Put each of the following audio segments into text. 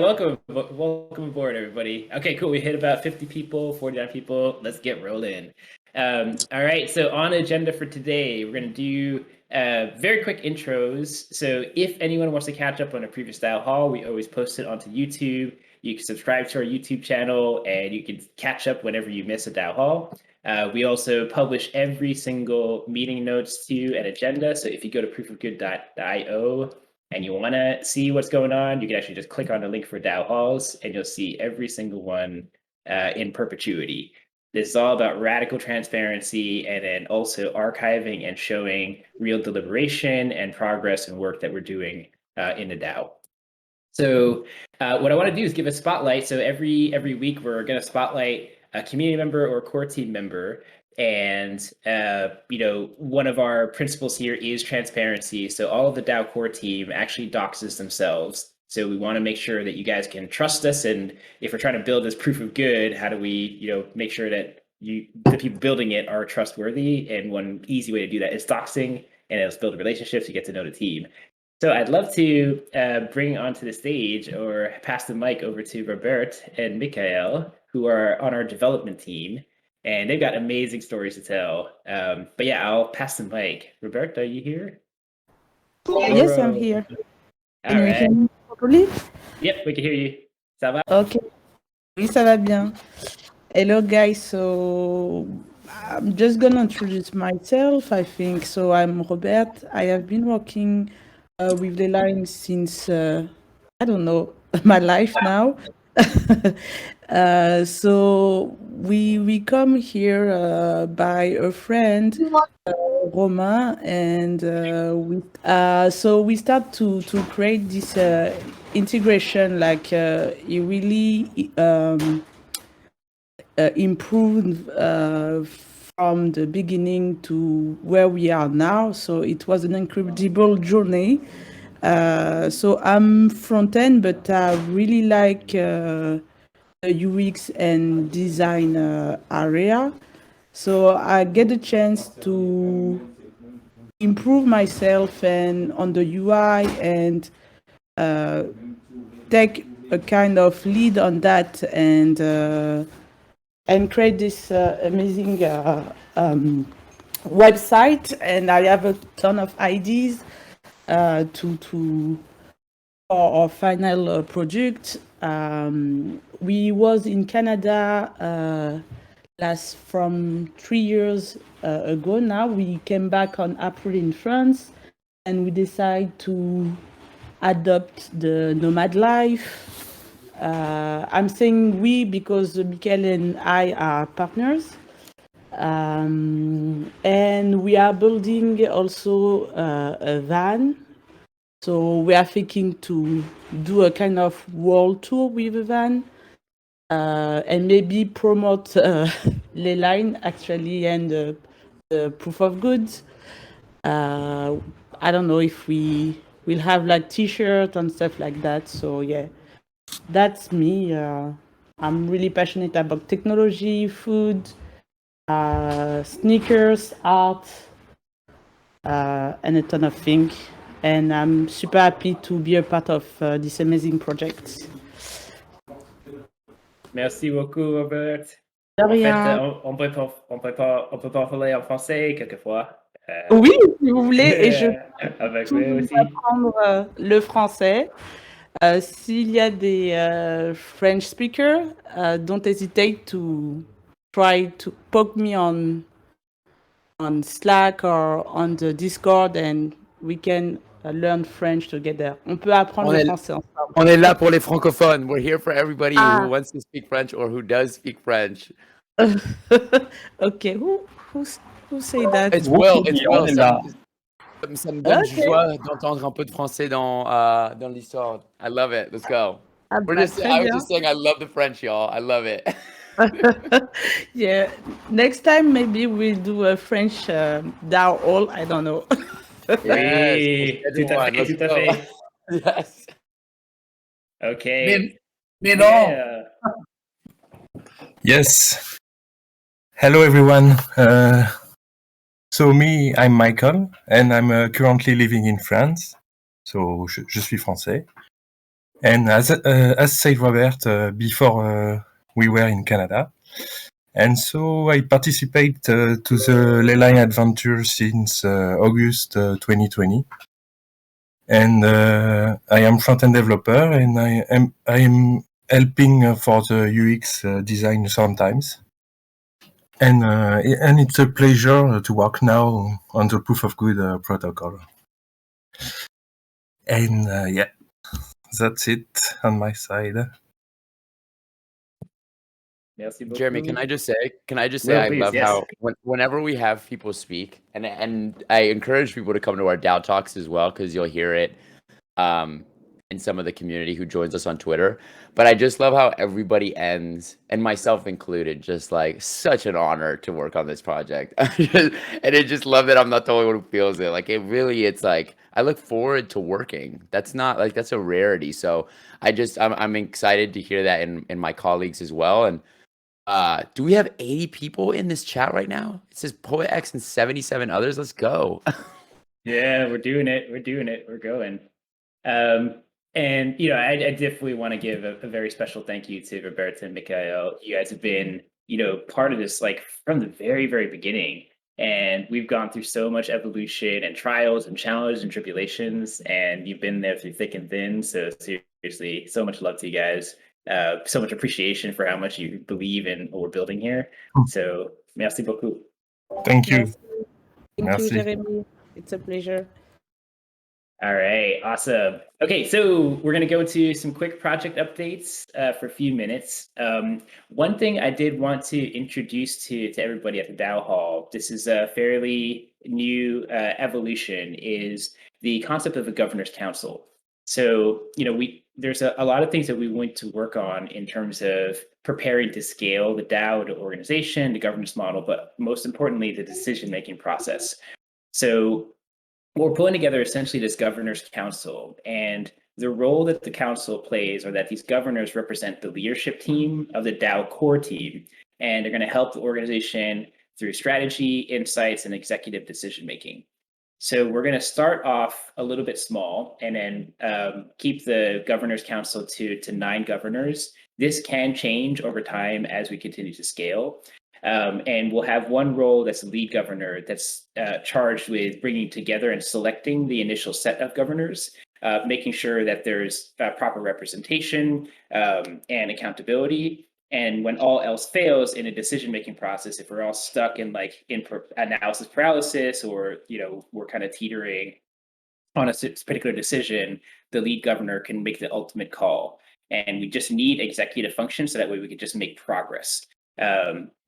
welcome aboard, everybody. Okay, cool. We hit about 50 people, 49 people. Let's get rolling. All right, so on agenda for today, we're going to do very quick intros. So if anyone wants to catch up on a previous Dao Hall, we always post it onto YouTube. You can subscribe to our YouTube channel, and you can catch up whenever you miss a Dao Hall. We also publish every single meeting notes to an agenda. So if you go to proofofgood.io, and you want to see what's going on, you can actually just click on the link for Dao Halls, and you'll see every single one in perpetuity. This is all about radical transparency and then also archiving and showing real deliberation and progress and work that we're doing in the Dao. So what I want to do is give a spotlight. So every week we're going to spotlight a community member or core team member. And one of our principles here is transparency. So all of the DAO core team actually doxes themselves. So we want to make sure that you guys can trust us. And if we're trying to build this proof of good, how do we, make sure that the people building it are trustworthy? And one easy way to do that is doxing, and it'll build relationships. You get to know the team. So I'd love to bring onto the stage or pass the mic over to Roberte and Michael, who are on our development team. And they've got amazing stories to tell. But yeah, I'll pass the mic. Roberte, are you here? Yes, I'm here. All right. You hear me properly? Yep, we can hear you. Ça va? Okay. Oui, ça va bien. Hello, guys. So I'm just going to introduce myself, I think. So I'm Roberte. I have been working with the line since, I don't know, my life now. So we come here by a friend, Romain, and we start to create this integration. Like it really improved from the beginning to where we are now. So it was an incredible journey. So I'm front end, but I really like the UX and design area. So I get a chance to improve myself and on the UI and take a kind of lead on that and create this amazing website. And I have a ton of ideas for our final project. We was in Canada from 3 years ago now. We came back on April in France, and we decided to adopt the nomad life. I'm saying we because Michael and I are partners. And we are building also a van. So we are thinking to do a kind of world tour with a van and maybe promote the line actually and the proof of goods. I don't know if we will have like t-shirts and stuff like that. So yeah, that's me. I'm really passionate about technology, food, sneakers, art, and a ton of things. And I'm super happy to be a part of this amazing project. Merci beaucoup, Roberte. De rien. En fait, on peut pas parler en français quelquefois. Oui, si vous voulez, et je avec peux aussi apprendre le français. S'il y a des French speakers, don't hesitate to try to poke me on Slack or on the Discord, and we can learn French together. On peut apprendre le français ensemble. On est là pour les francophones. We're here for everybody who wants to speak French or who does speak French. Okay, who say that? It's Will. It's Will. Ça me donne joie d'entendre un peu de français dans l'histoire. I love it. Let's go. I was just saying I love the French, y'all. I love it. Yeah. Next time, maybe we'll do a French Dao Hall. I don't know. Oui, tout à fait. Yes. Okay. Mais non. Yeah. Yes. Hello, everyone. So me, I'm Michael, and I'm currently living in France. So je suis français. And as said Roberte, before we were in Canada, and so I participate to the Leah adventure since August 2020. And I am front-end developer, and I am helping for the UX design sometimes. And it's a pleasure to work now on the proof of good protocol. And yeah, that's it on my side. Jeremy, can I just say No, I please, love yes. how whenever we have people speak, and I encourage people to come to our DAO talks as well, because you'll hear it in some of the community who joins us on Twitter. But I just love how everybody ends, and myself included, just like such an honor to work on this project. And I just love that I'm not the only one who feels it. Like it's like I look forward to working. That's not like that's a rarity. So I'm excited to hear that in my colleagues as well. And do we have 80 people in this chat right now? It says PoetX and 77 others. Let's go. Yeah, we're doing it. We're going. And I definitely want to give a very special thank you to Roberte and Mikhail. You guys have been, part of this like from the very, very beginning. And we've gone through so much evolution and trials and challenges and tribulations, and you've been there through thick and thin. So seriously, so much love to you guys. So much appreciation for how much you believe in what we're building here. So merci beaucoup. Thank you. Thank you, Jeremy. It's a pleasure. All right, awesome. Okay, so we're going to go into some quick project updates for a few minutes. One thing I did want to introduce to everybody at the DAO Hall, this is a fairly new evolution, is the concept of a governor's council. So, there's a lot of things that we want to work on in terms of preparing to scale the DAO, the organization, the governance model, but most importantly, the decision-making process. So we're pulling together essentially this governor's council, and the role that the council plays, or that these governors represent the leadership team of the DAO core team, and they're going to help the organization through strategy, insights, and executive decision-making. So we're going to start off a little bit small and then keep the governor's council to 9 governors. This can change over time as we continue to scale. And we'll have one role that's the lead governor that's charged with bringing together and selecting the initial set of governors, making sure that there's proper representation and accountability. And when all else fails in a decision-making process, if we're all stuck in analysis paralysis, or we're kind of teetering on a particular decision, the lead governor can make the ultimate call. And we just need executive function so that way we can just make progress.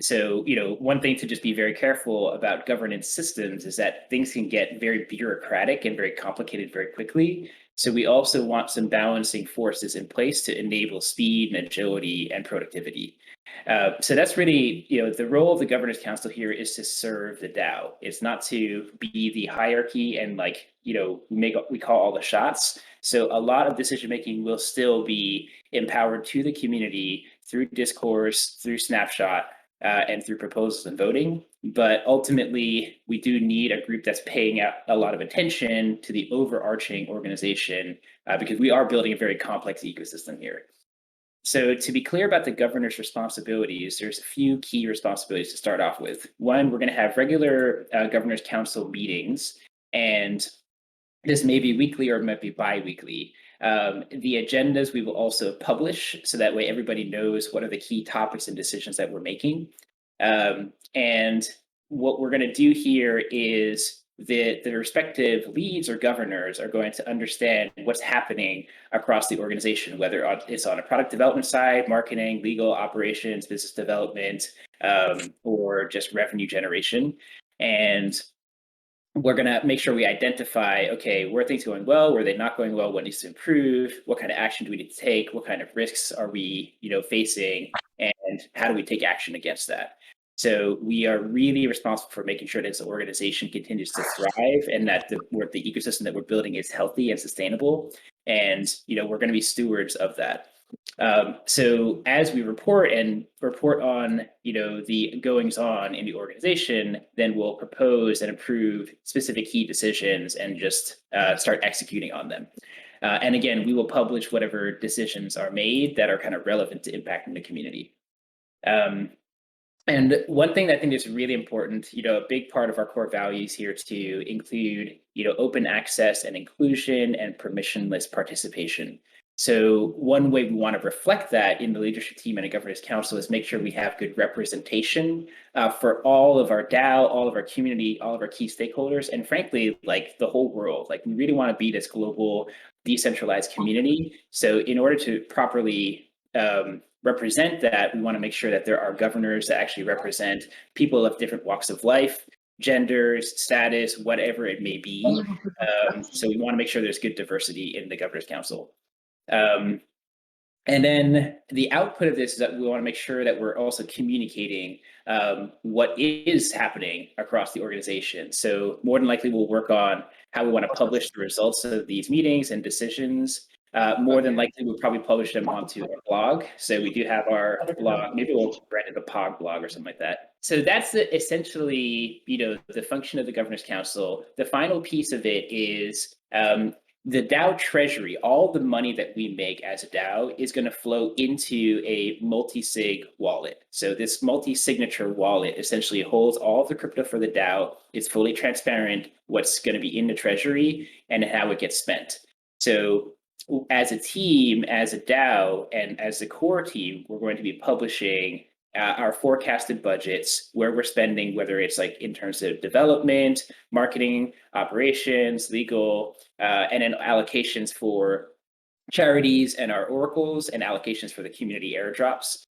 So one thing to just be very careful about governance systems is that things can get very bureaucratic and very complicated very quickly. So we also want some balancing forces in place to enable speed and agility and productivity. So that's really, the role of the Governor's Council here is to serve the DAO. It's not to be the hierarchy and we call all the shots. So a lot of decision making will still be empowered to the community through Discourse, through Snapshot, and through proposals and voting. But ultimately, we do need a group that's paying out a lot of attention to the overarching organization because we are building a very complex ecosystem here. So to be clear about the governor's responsibilities, there's a few key responsibilities to start off with. One, we're going to have regular governor's council meetings, and this may be weekly or it might be bi-weekly. The agendas we will also publish, so that way everybody knows what are the key topics and decisions that we're making. And what we're going to do here is the respective leads or governors are going to understand what's happening across the organization, whether it's on a product development side, marketing, legal, operations, business development, or just revenue generation. And we're going to make sure we identify, okay, where are things going well, where are they not going well, what needs to improve, what kind of action do we need to take, what kind of risks are we facing, and how do we take action against that. So we are really responsible for making sure that this organization continues to thrive and that the ecosystem that we're building is healthy and sustainable. And we're going to be stewards of that. So as we report on the goings on in the organization, then we'll propose and approve specific key decisions and just start executing on them. And again, we will publish whatever decisions are made that are kind of relevant to impacting the community. And one thing that I think is really important, a big part of our core values here to include, open access and inclusion and permissionless participation. So one way we want to reflect that in the leadership team and a governance council is make sure we have good representation for all of our DAO, all of our community, all of our key stakeholders, and frankly, like the whole world. Like, we really want to be this global, decentralized community. So in order to properly represent that, we want to make sure that there are governors that actually represent people of different walks of life, genders, status, whatever it may be. So we want to make sure there's good diversity in the Governor's Council. And then the output of this is that we want to make sure that we're also communicating what is happening across the organization. So more than likely, we'll work on how we want to publish the results of these meetings and decisions. More than likely, we'll probably publish them onto our blog. So we do have our blog. Maybe we'll brand it a PoG blog or something like that. So that's essentially, the function of the Governor's Council. The final piece of it is the DAO treasury. All the money that we make as a DAO is going to flow into a multi-sig wallet. So this multi-signature wallet essentially holds all of the crypto for the DAO. It's fully transparent what's going to be in the treasury and how it gets spent. So as a team, as a DAO, and as the core team, we're going to be publishing our forecasted budgets, where we're spending, whether it's like in terms of development, marketing, operations, legal, and then allocations for charities and our oracles, and allocations for the community airdrops.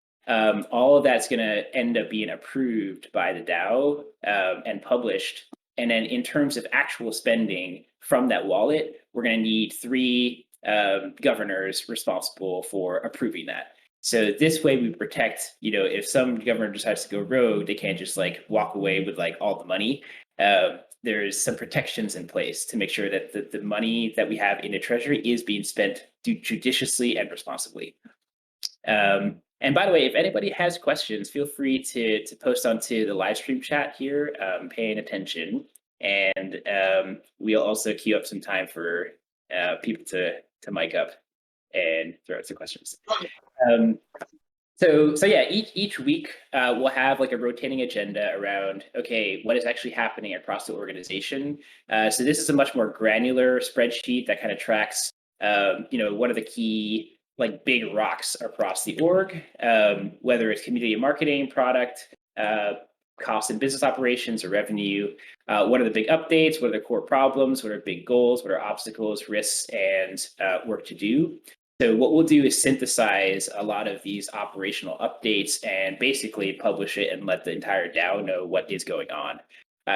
All of that's going to end up being approved by the DAO and published. And then in terms of actual spending from that wallet, we're going to need 3 governors responsible for approving that. So this way we protect, if some governor decides to go rogue, they can't just like walk away with like all the money. There's some protections in place to make sure that the money that we have in the treasury is being spent judiciously and responsibly. And by the way, if anybody has questions, feel free to post onto the live stream chat here, paying attention. And we'll also queue up some time for people to mic up and throw out some questions. So yeah, each week we'll have like a rotating agenda around, okay, what is actually happening across the organization. So this is a much more granular spreadsheet that kind of tracks, what are the key like big rocks across the org, whether it's community marketing, product, cost and business operations or revenue. What are the big updates? What are the core problems? What are big goals? What are obstacles, risks, and work to do? So what we'll do is synthesize a lot of these operational updates and basically publish it and let the entire DAO know what is going on.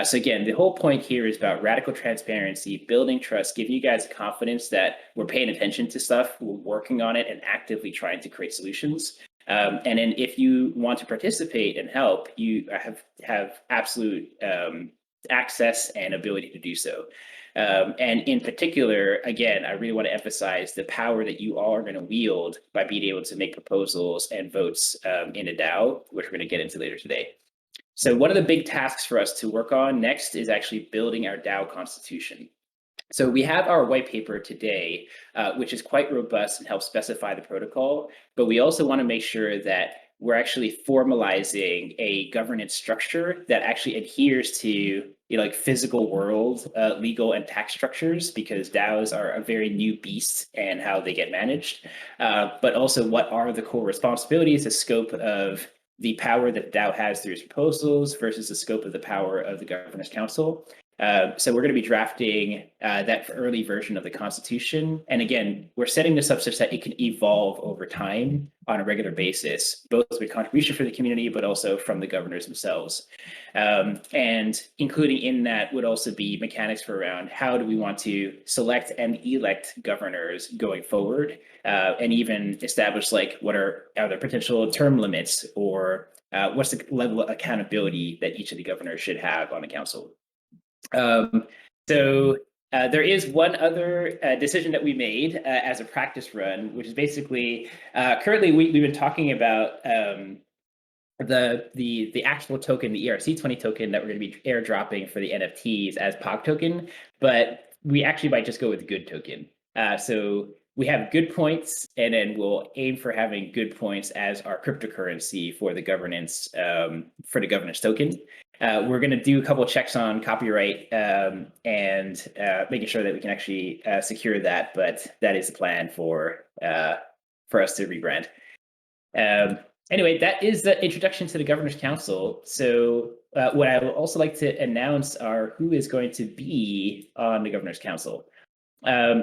So again, the whole point here is about radical transparency, building trust, giving you guys the that we're paying attention to stuff, we're working on it and actively trying to create solutions. And then if you want to participate and help, you have absolute access and ability to do so. And in particular, again, I really want to emphasize the power that you all are going to wield by being able to make proposals and votes in a DAO, which we're going to get into later today. So one of the big tasks for us to work on next is actually building our DAO constitution. So we have our white paper today, which is quite robust and helps specify the protocol, but we also want to make sure that we're actually formalizing a governance structure that actually adheres to like physical world legal and tax structures, because DAOs are a very new beast and how they get managed, but also what are the core responsibilities, the scope of the power that DAO has through its proposals versus the scope of the power of the Governor's Council. So we're going to be drafting that early version of the Constitution. And again, we're setting this up such that it can evolve over time on a regular basis, both with contribution from the community, but also from the governors themselves. And including in that would also be mechanics for around how do we want to select and elect governors going forward, and even establish like what are there potential term limits, or what's the level of accountability that each of the governors should have on the council. So there is one other decision that we made as a practice run, which is basically currently we've been talking about the actual token, the ERC20 token that we're going to be airdropping for the NFTs as PoG token, but we actually might just go with the good token. So we have good points, and then we'll aim for having good points as our cryptocurrency for the governance token. We're going to do a couple of checks on copyright and making sure that we can actually secure that. But that is the plan for us to rebrand. Anyway, that is the introduction to the Governor's Council. So what I would also like to announce are who is going to be on the Governor's Council.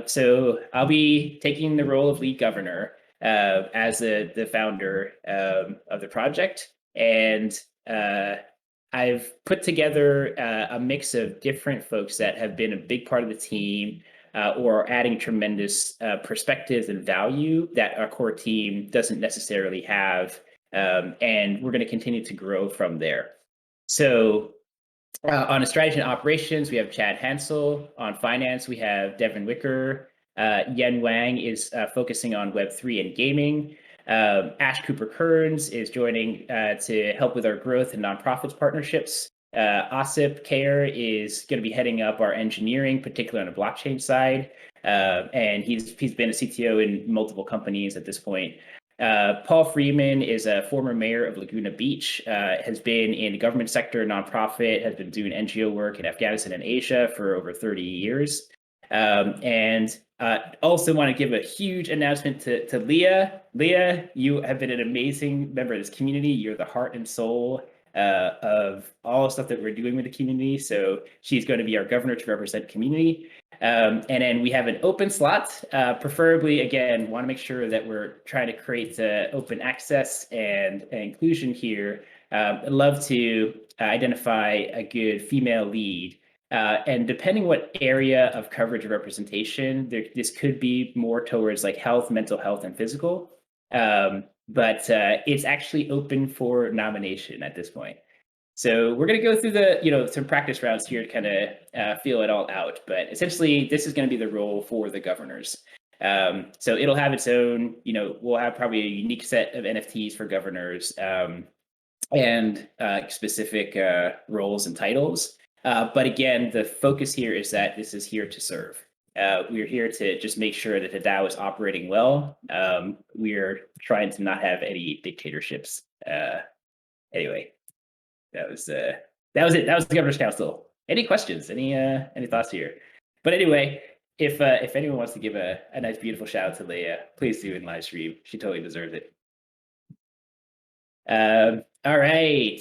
So I'll be taking the role of lead governor as the founder of the project. And I've put together a mix of different folks that have been a big part of the team or are adding tremendous perspectives and value that our core team doesn't necessarily have. And we're going to continue to grow from there. So on strategy and operations, we have Chad Hansell. On finance, we have Devin Wicker. Wang is focusing on Web3 and gaming. Ash Cooper Kerns is joining to help with our growth and nonprofits partnerships. Ossip Kaehr is going to be heading up our engineering, particularly on the blockchain side. And he's been a CTO in multiple companies at this point. Paul Freeman is a former mayor of Laguna Beach, has been in the government sector, nonprofit, has been doing NGO work in Afghanistan and Asia for over 30 years. And also want to give a huge announcement to Leah. Leah, you have been an amazing member of this community. You're the heart and soul of all the stuff that we're doing with the community. So she's going to be our governor to represent community. And then we have an open slot, preferably, again, want to make sure that we're trying to create open access and inclusion here. I'd love to identify a good female lead. And depending what area of coverage or representation, this could be more towards like health, mental health, and physical. But it's actually open for nomination at this point. So we're going to go through some practice rounds here to kind of feel it all out. But essentially, this is going to be the role for the governors. So it'll have its own, we'll have probably a unique set of NFTs for governors and specific roles and titles. But again, the focus here is that this is here to serve. We're here to just make sure that the DAO is operating well. We're trying to not have any dictatorships. Anyway. That was it. That was the Governor's Council. Any questions? Any thoughts here? But anyway, if anyone wants to give a nice, beautiful shout out to Leah, please do in live stream. She totally deserves it. All right.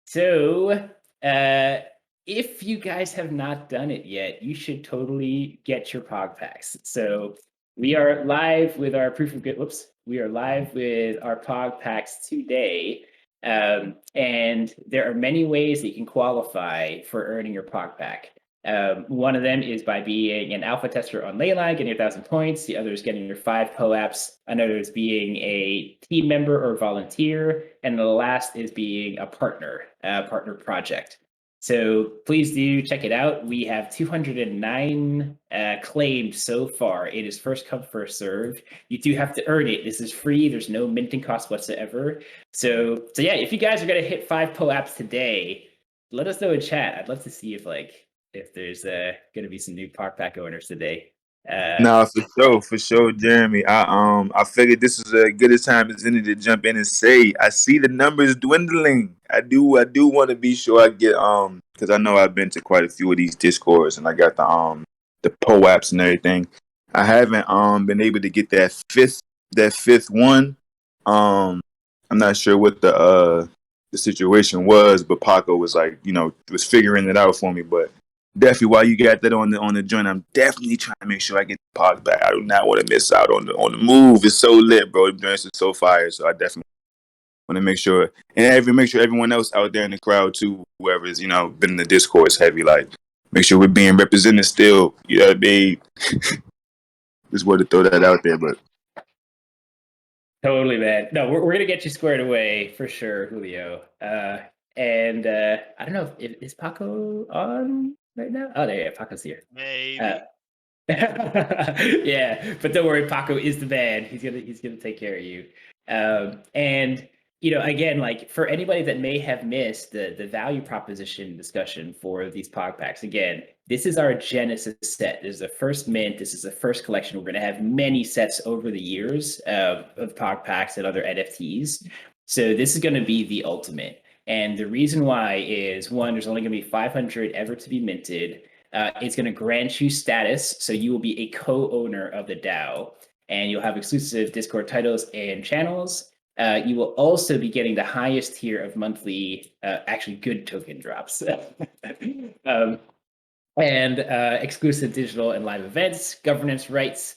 So if you guys have not done it yet, you should totally get your PoG packs. So we are live with our proof of good. Whoops. We are live with our PoG packs today. And there are many ways that you can qualify for earning your PoG pack. One of them is by being an alpha tester on Lelah, getting 1,000 points. The other is getting your 5 POAPs. Another is being a team member or volunteer. And the last is being a partner project. So please do check it out. We have 209 claimed so far. It is first come, first serve. You do have to earn it. This is free. There's no minting cost whatsoever. So yeah, if you guys are gonna hit 5 POAPs today, let us know in chat. I'd love to see if there's gonna be some new PoG Pack owners today. No, for sure, Jeremy. I figured this is as good a time as any to jump in and say I see the numbers dwindling. I do want to be sure I get because I know I've been to quite a few of these Discords and I got the POAPs and everything. I haven't been able to get that fifth one. I'm not sure what the situation was, but Paco was was figuring it out for me, but. Definitely, while you got that on the joint, I'm definitely trying to make sure I get the PoG back. I do not want to miss out on the move. It's so lit, bro. The joints is so fire. So I definitely want to make sure, and make sure everyone else out there in the crowd too, whoever's been in the Discourse heavy, make sure we're being represented still. You know what I mean? Just wanted to throw that out there, but Totally, man. No, we're gonna get you squared away for sure, Julio. And I don't know if is Paco on right now? Oh, there, Paco's here. Maybe. Yeah, but don't worry, Paco is the man. He's gonna take care of you. And again, like for anybody that may have missed the value proposition discussion for these PoG packs, again, this is our Genesis set. This is the first mint. This is the first collection. We're going to have many sets over the years of PoG packs and other NFTs. So this is going to be the ultimate. And the reason why is, one, there's only going to be 500 ever to be minted. It's going to grant you status. So you will be a co-owner of the DAO, and you'll have exclusive Discord titles and channels. You will also be getting the highest tier of monthly, actually good token drops. And exclusive digital and live events, governance rights.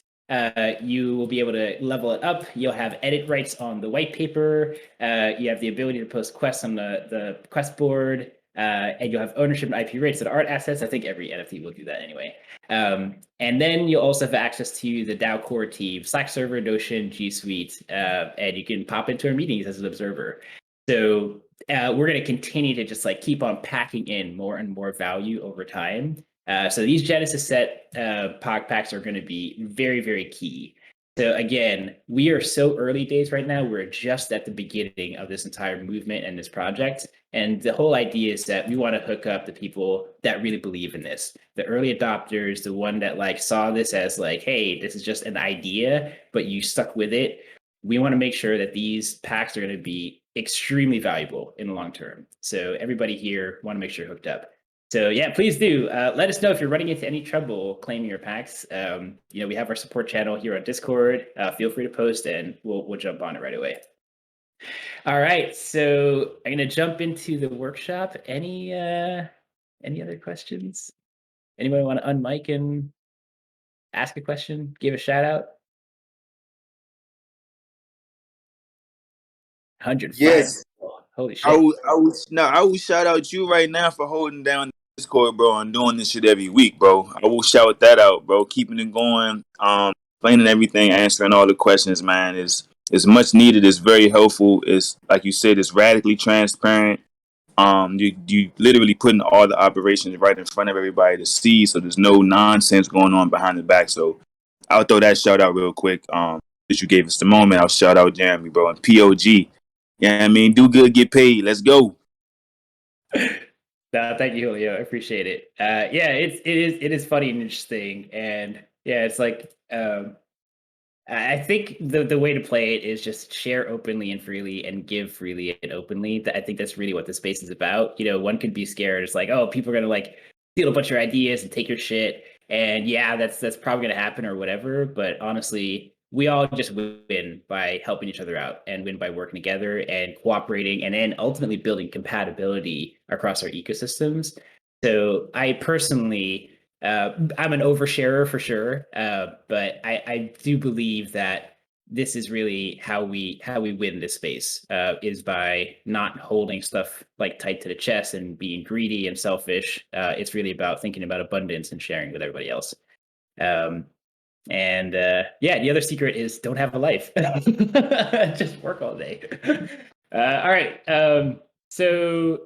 You will be able to level it up. You'll have edit rights on the white paper. You have the ability to post quests on the quest board. And you'll have ownership and IP rights to the art assets. I think every NFT will do that anyway. And then you'll also have access to the DAO core team, Slack server, Notion, G Suite, and you can pop into our meetings as an observer. So we're going to continue to just like keep on packing in more and more value over time. So these Genesis set PoG packs are going to be very, very key. So again, we are so early days right now. We're just at the beginning of this entire movement and this project. And the whole idea is that we want to hook up the people that really believe in this, the early adopters, the one that like saw this as like, hey, this is just an idea, but you stuck with it. We want to make sure that these packs are going to be extremely valuable in the long term. So everybody here want to make sure you're hooked up. So yeah, please do let us know if you're running into any trouble claiming your packs. We have our support channel here on Discord. Feel free to post, and we'll jump on it right away. All right, so I'm gonna jump into the workshop. Any other questions? Anybody want to unmic and ask a question? Give a shout out. 105. Yes. Holy shit. I will shout out you right now for holding down the Discord, bro, and doing this shit every week, bro. I will shout that out, bro. Keeping it going, explaining everything, answering all the questions, man, is much needed. It's very helpful. It's like you said, it's radically transparent. You literally putting all the operations right in front of everybody to see, so there's no nonsense going on behind the back. So I'll throw that shout out real quick. That you gave us the moment. I'll shout out Jeremy, bro, and PoG. Yeah, I mean, do good, get paid. Let's go. No, thank you, Julio. I appreciate it. Yeah, it is funny and interesting, and yeah, it's like I think the way to play it is just share openly and freely, and give freely and openly. I think that's really what the space is about. One could be scared. It's like, oh, people are gonna like steal a bunch of your ideas and take your shit, and yeah, that's probably gonna happen or whatever. But honestly, we all just win by helping each other out, and win by working together and cooperating, and then ultimately building compatibility across our ecosystems. So I personally, I'm an oversharer for sure, but I do believe that this is really how we win this space, is by not holding stuff like tight to the chest and being greedy and selfish. It's really about thinking about abundance and sharing with everybody else. And the other secret is don't have a life. Just work all day. All right. So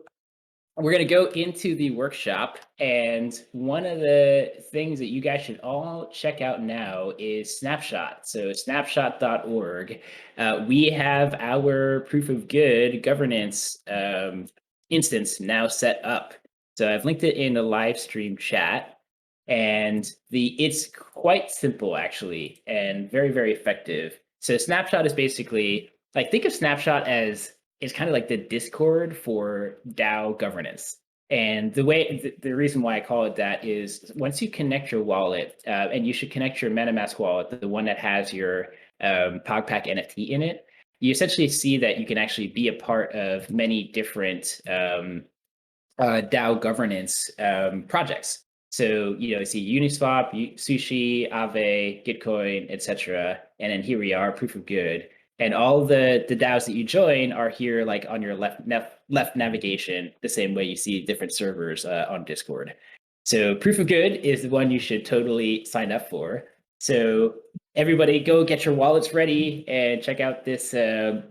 we're going to go into the workshop. And one of the things that you guys should all check out now is Snapshot. So snapshot.org. We have our proof of good governance instance now set up. So I've linked it in the live stream chat. And it's quite simple, actually, and very, very effective. So Snapshot is basically, like, think of Snapshot as it's kind of like the Discord for DAO governance. And the reason why I call it that is once you connect your wallet, and you should connect your MetaMask wallet, the one that has your PoG Pack NFT in it, you essentially see that you can actually be a part of many different DAO governance projects. So, you see Uniswap, Sushi, Aave, Gitcoin, etc. And then here we are, proof of good. And all the DAOs that you join are here, like on your left navigation, the same way you see different servers on Discord. So proof of good is the one you should totally sign up for. So everybody go get your wallets ready and check out this URL.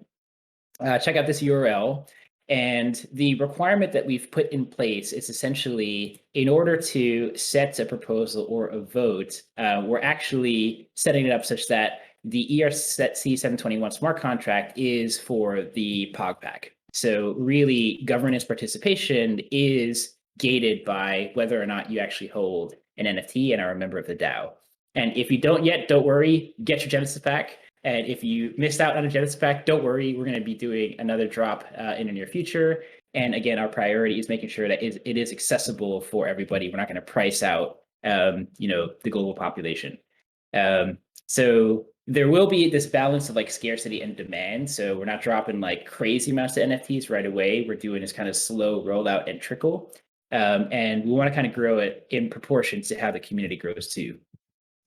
And the requirement that we've put in place is essentially, in order to set a proposal or a vote, we're actually setting it up such that the ERC721 smart contract is for the PoG Pack. So really, governance participation is gated by whether or not you actually hold an NFT and are a member of the DAO. And if you don't yet, don't worry, get your Genesis Pack. And if you missed out on a Genesis Pack, don't worry, we're going to be doing another drop in the near future. And again, our priority is making sure that it is accessible for everybody. We're not going to price out, the global population. So there will be this balance of like scarcity and demand. So we're not dropping like crazy amounts of NFTs right away. We're doing this kind of slow rollout and trickle. And we want to kind of grow it in proportion to how the community grows too.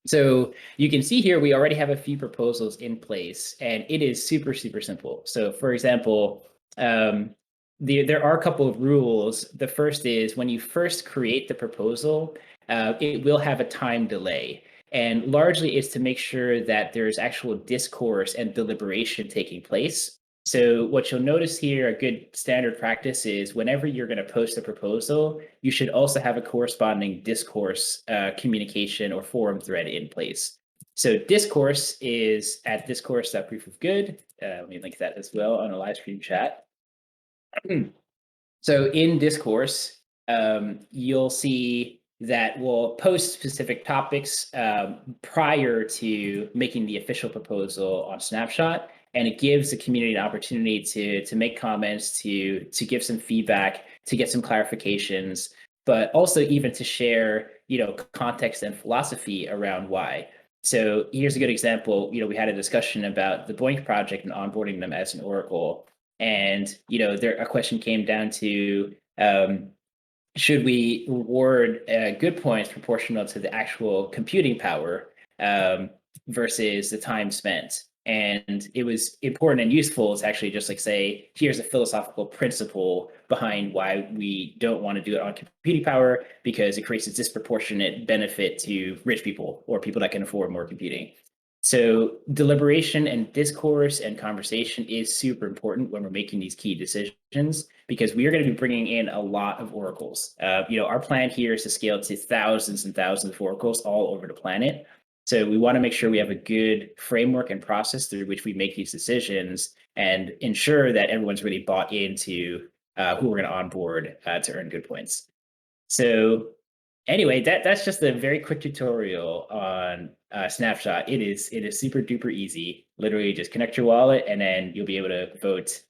So you can see here, we already have a few proposals in place, and it is super, super simple. So for example, there are a couple of rules. The first is when you first create the proposal, it will have a time delay. And largely it's to make sure that there's actual discourse and deliberation taking place. So what you'll notice here, a good standard practice is whenever you're going to post a proposal, you should also have a corresponding discourse communication or forum thread in place. So discourse is at discourse.proofofgood. Let me link that as well on a live stream chat. So in discourse, you'll see that we'll post specific topics prior to making the official proposal on Snapshot. And it gives the community an opportunity to make comments, to give some feedback, to get some clarifications, but also even to share, context and philosophy around why. So here's a good example. We had a discussion about the Boink project and onboarding them as an Oracle. And, a question came down to, should we reward good points proportional to the actual computing power versus the time spent? And it was important and useful to actually just like say, here's a philosophical principle behind why we don't want to do it on computing power, because it creates a disproportionate benefit to rich people or people that can afford more computing. So deliberation and discourse and conversation is super important when we're making these key decisions, because we are going to be bringing in a lot of oracles. Our plan here is to scale to thousands and thousands of oracles all over the planet. So we want to make sure we have a good framework and process through which we make these decisions and ensure that everyone's really bought into who we're going to onboard to earn good points. So anyway, that's just a very quick tutorial on Snapshot. It is super duper easy. Literally just connect your wallet and then you'll be able to vote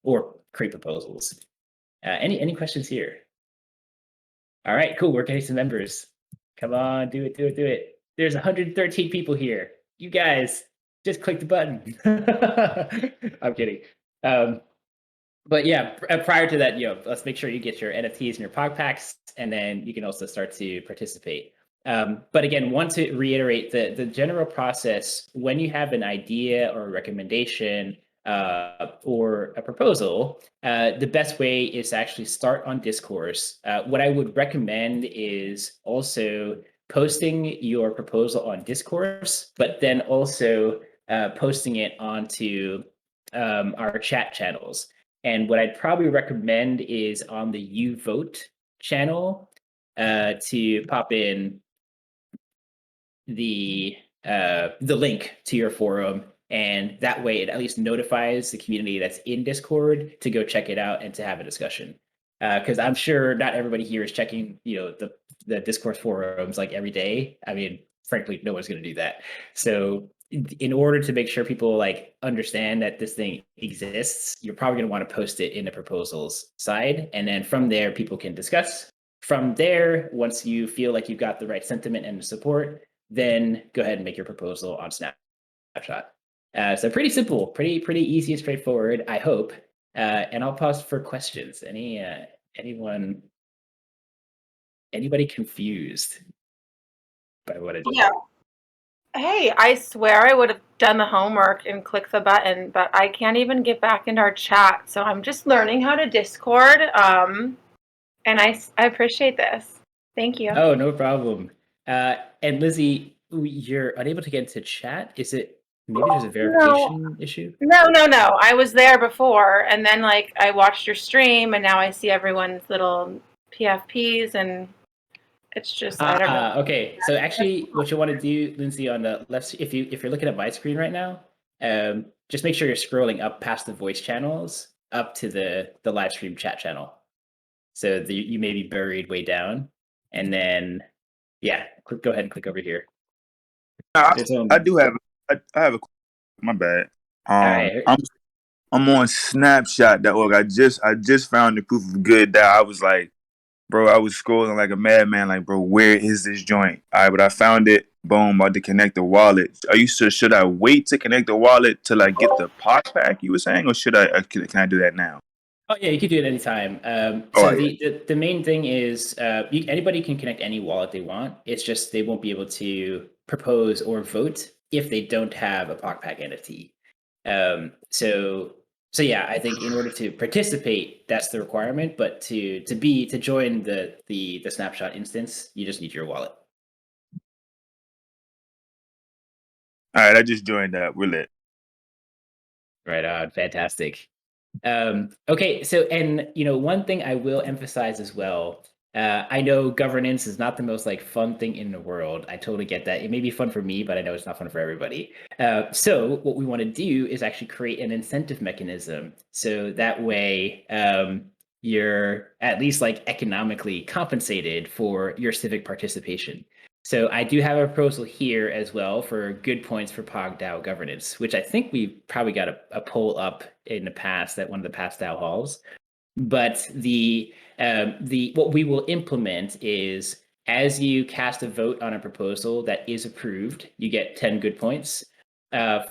or create proposals. Any questions here? All right, cool. We're getting some members. Come on, do it. There's 113 people here. You guys, just click the button. I'm kidding. But yeah, prior to that, let's make sure you get your NFTs and your PoG Packs, and then you can also start to participate. But again, want to reiterate the general process when you have an idea or a recommendation or a proposal, the best way is to actually start on Discourse. What I would recommend is also posting your proposal on Discourse, but then also posting it onto our chat channels. And what I'd probably recommend is on the You Vote channel to pop in the link to your forum, and that way it at least notifies the community that's in Discord to go check it out and to have a discussion. Because I'm sure not everybody here is checking, the Discourse forums like every day. I mean, frankly, no one's going to do that. So in order to make sure people like understand that this thing exists, you're probably going to want to post it in the proposals side. And then from there, people can discuss. From there, once you feel like you've got the right sentiment and the support, then go ahead and make your proposal on Snapshot. So pretty simple, pretty easy and straightforward, I hope. And I'll pause for questions. Anybody confused by what I did? Yeah. Hey, I swear I would have done the homework and clicked the button, but I can't even get back into our chat. So I'm just learning how to Discord. And I appreciate this. Thank you. Oh, no problem. And Lizzie, you're unable to get into chat. Is it maybe there's a verification issue? No. I was there before, and then I watched your stream, and now I see everyone's little PFPs, and It's just I don't know. Okay, so actually, what you want to do, Lindsay, on the left, if you're looking at my screen right now, just make sure you're scrolling up past the voice channels up to the live stream chat channel. So you may be buried way down, and then go ahead and click over here. I do have. I have a. My bad. All right. I'm on Snapshot.org. I just found the proof of good that I was like, bro, I was scrolling like a madman, like, bro, where is this joint? All right, but I found it. Boom, about to connect the wallet. Are you sure? Should I wait to connect the wallet till I get the PoG Pack you were saying, or should I? Can I do that now? Oh yeah, you can do it anytime. The main thing is anybody can connect any wallet they want. It's just they won't be able to propose or vote if they don't have a PoG Pack NFT. So yeah, I think in order to participate, that's the requirement. But to join the snapshot instance, you just need your wallet. All right, I just joined that. We're lit. Right on, fantastic. Okay, so and one thing I will emphasize as well. I know governance is not the most fun thing in the world. I totally get that. It may be fun for me, but I know it's not fun for everybody. So what we want to do is actually create an incentive mechanism. So that way you're at least economically compensated for your civic participation. So I do have a proposal here as well for good points for Pog Dao governance, which I think we probably got a poll up in the past at one of the past Dao halls. But the what we will implement is as you cast a vote on a proposal that is approved, you get 10 good points.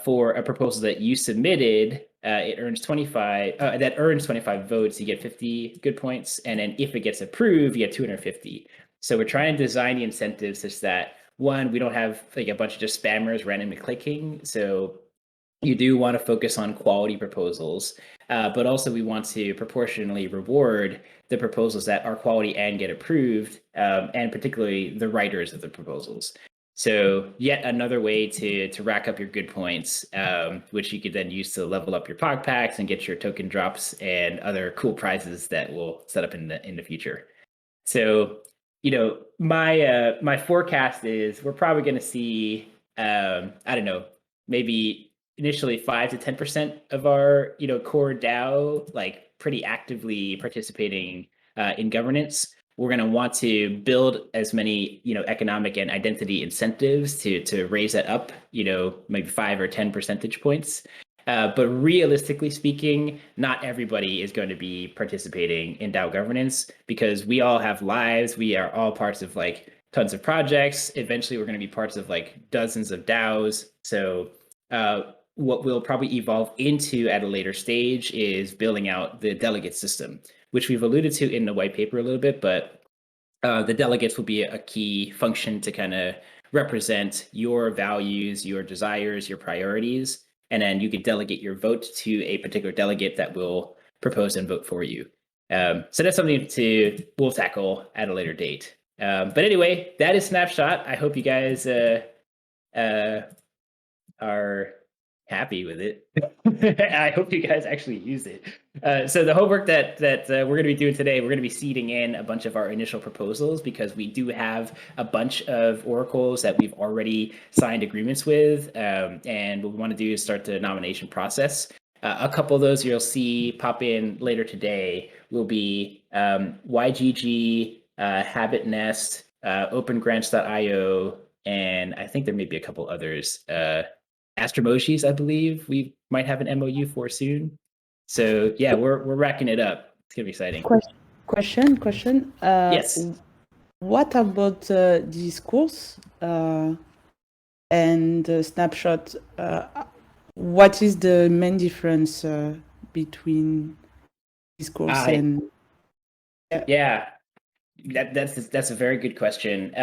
For a proposal that you submitted, it earns 25. That earns 25 votes, you get 50 good points, and then if it gets approved, you get 250. So we're trying to design the incentives such that one, we don't have a bunch of just spammers randomly clicking. So you do want to focus on quality proposals, but also we want to proportionally reward the proposals that are quality and get approved, and particularly the writers of the proposals. So yet another way to rack up your good points, which you could then use to level up your PoG packs and get your token drops and other cool prizes that we'll set up in the future. So my forecast is we're probably going to see I don't know, maybe initially 5 to 10% of our core DAO pretty actively participating in governance. We're going to want to build as many economic and identity incentives to raise that up maybe 5 or 10 percentage points. But realistically speaking, not everybody is going to be participating in DAO governance because we all have lives. We are all parts of tons of projects. Eventually, we're going to be parts of dozens of DAOs. So what we'll probably evolve into at a later stage is building out the delegate system, which we've alluded to in the white paper a little bit, but the delegates will be a key function to kind of represent your values, your desires, your priorities. And then you could delegate your vote to a particular delegate that will propose and vote for you. So that's something we'll tackle at a later date. But anyway, that is Snapshot. I hope you guys are happy with it. I hope you guys actually use it. So the homework that we're going to be doing today, we're going to be seeding in a bunch of our initial proposals because we do have a bunch of oracles that we've already signed agreements with. And what we want to do is start the nomination process. A couple of those you'll see pop in later today will be YGG, Habit Nest, OpenGrants.io, and I think there may be a couple others. Astromojis, I believe we might have an MOU for soon. So yeah, we're racking it up. It's gonna be exciting. Question. Yes. What about Discourse and Snapshot? What is the main difference between Discourse and? Yeah, that's a very good question.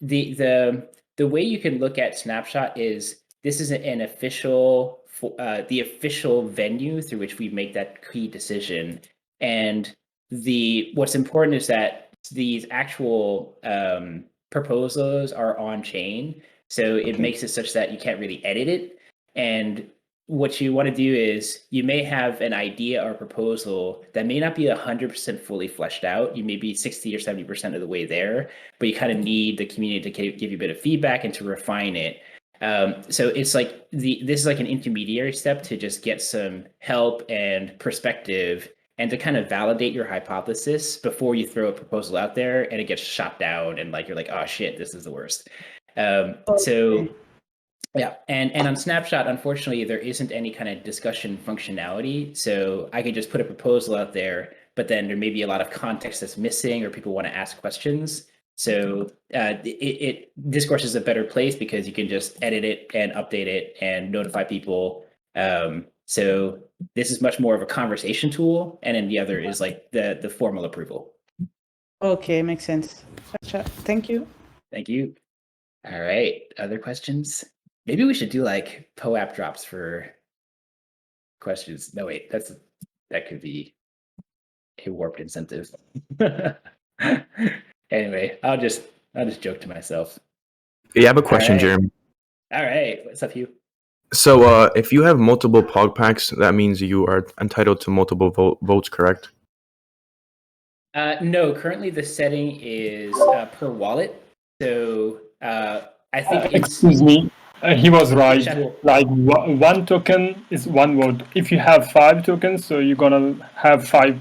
The way you can look at Snapshot is this is an official, the official venue through which we make that key decision. And what's important is that these actual proposals are on chain. So it makes it such that you can't really edit it. And what you want to do is you may have an idea or proposal that may not be 100% fully fleshed out. You may be 60 or 70% of the way there, but you kind of need the community to give you a bit of feedback and to refine it. So it's like this is like an intermediary step to just get some help and perspective and to kind of validate your hypothesis before you throw a proposal out there and it gets shot down and like you're like, oh shit, this is the worst. So yeah, and on Snapshot, unfortunately, there isn't any kind of discussion functionality. So I could just put a proposal out there, but then there may be a lot of context that's missing, or people want to ask questions. So Discourse is a better place because you can just edit it and update it and notify people. So this is much more of a conversation tool, and then the other is like the formal approval. Okay, makes sense. Gotcha. Thank you. Thank you. All right, other questions? Maybe we should do like POAP drops for questions. No, wait, that could be a warped incentive. Anyway, I'll just joke to myself. Yeah, I have a question, right. Jeremy. All right, what's up, Hugh? So, if you have multiple POG packs, that means you are entitled to multiple votes, correct? No, currently the setting is per wallet. So I think excuse me, he was right. Shadow. Like one token is one vote. If you have 5 tokens, so you're gonna have five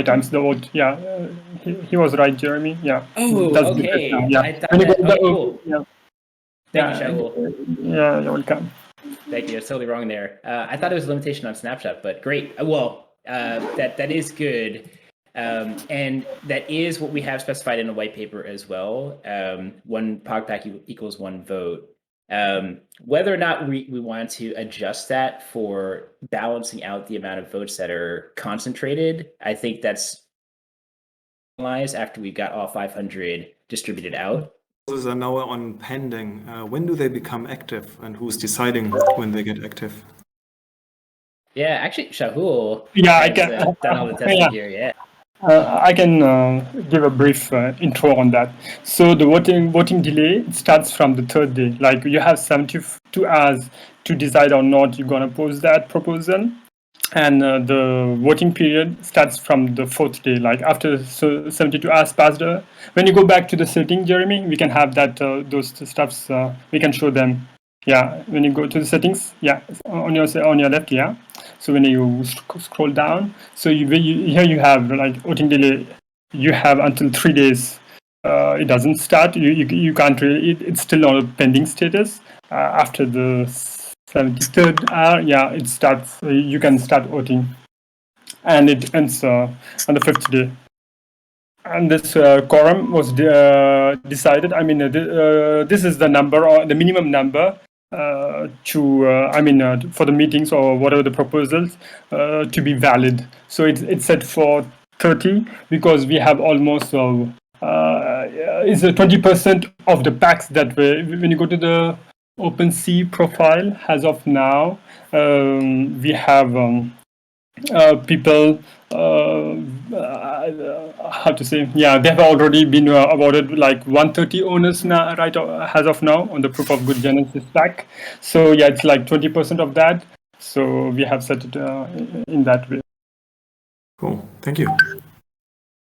times the vote. Yeah, he was right, Jeremy. Yeah. Oh, That's okay. different now. Yeah. I thought When you that, go to the- cool. Yeah. Thank you, Shadow. Yeah, you're welcome. Thank you. It's totally wrong there. I thought it was a limitation on Snapshot, but great. Well, that is good. And that is what we have specified in the white paper as well. One PoG pack equals 1 vote. Whether or not we want to adjust that for balancing out the amount of votes that are concentrated, I think that's finalized after we've got all 500 distributed out. Those are now on pending. When do they become active, and who's deciding when they get active? Yeah, actually, Shahul Yeah, I has, can. done all the testing Yeah. here. Yeah. I can give a brief intro on that. So the voting delay starts from the 3rd day. Like you have 72 hours to decide or not you're gonna pose that proposal, and the voting period starts from the 4th day. Like after 72 hours passed, when you go back to the setting, Jeremy, we can have that those stuffs. We can show them. Yeah, when you go to the settings, yeah, on your left, yeah. So when you scroll down, so here you have like voting delay. You have until 3 days. It doesn't start. You can't really. It's still on a pending status. After the 73rd hour, yeah, it starts. You can start voting, and it ends on the 5th day. And this quorum was decided. I mean, this is the number, or the minimum number for the meetings or whatever the proposals to be valid. So it's set for 30 because we have almost it's 20% of the packs that when you go to the OpenSea profile as of now, we have people how to say, yeah, they've already been awarded like 130 owners now, right, as of now on the Proof of Good Genesis Pack. So yeah, it's like 20% of that. So we have set it in that way. Cool, thank you.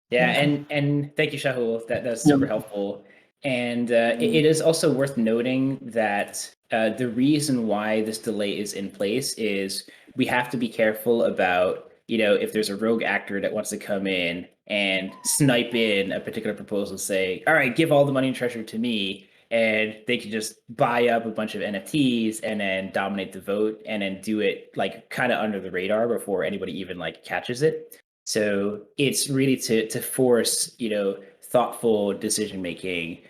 Yeah, and thank you, Shahul. That's super helpful. And it is also worth noting that the reason why this delay is in place is we have to be careful about, if there's a rogue actor that wants to come in and snipe in a particular proposal, say, all right, give all the money and treasure to me, and they can just buy up a bunch of NFTs and then dominate the vote and then do it like kind of under the radar before anybody even like catches it. So it's really to force, thoughtful decision making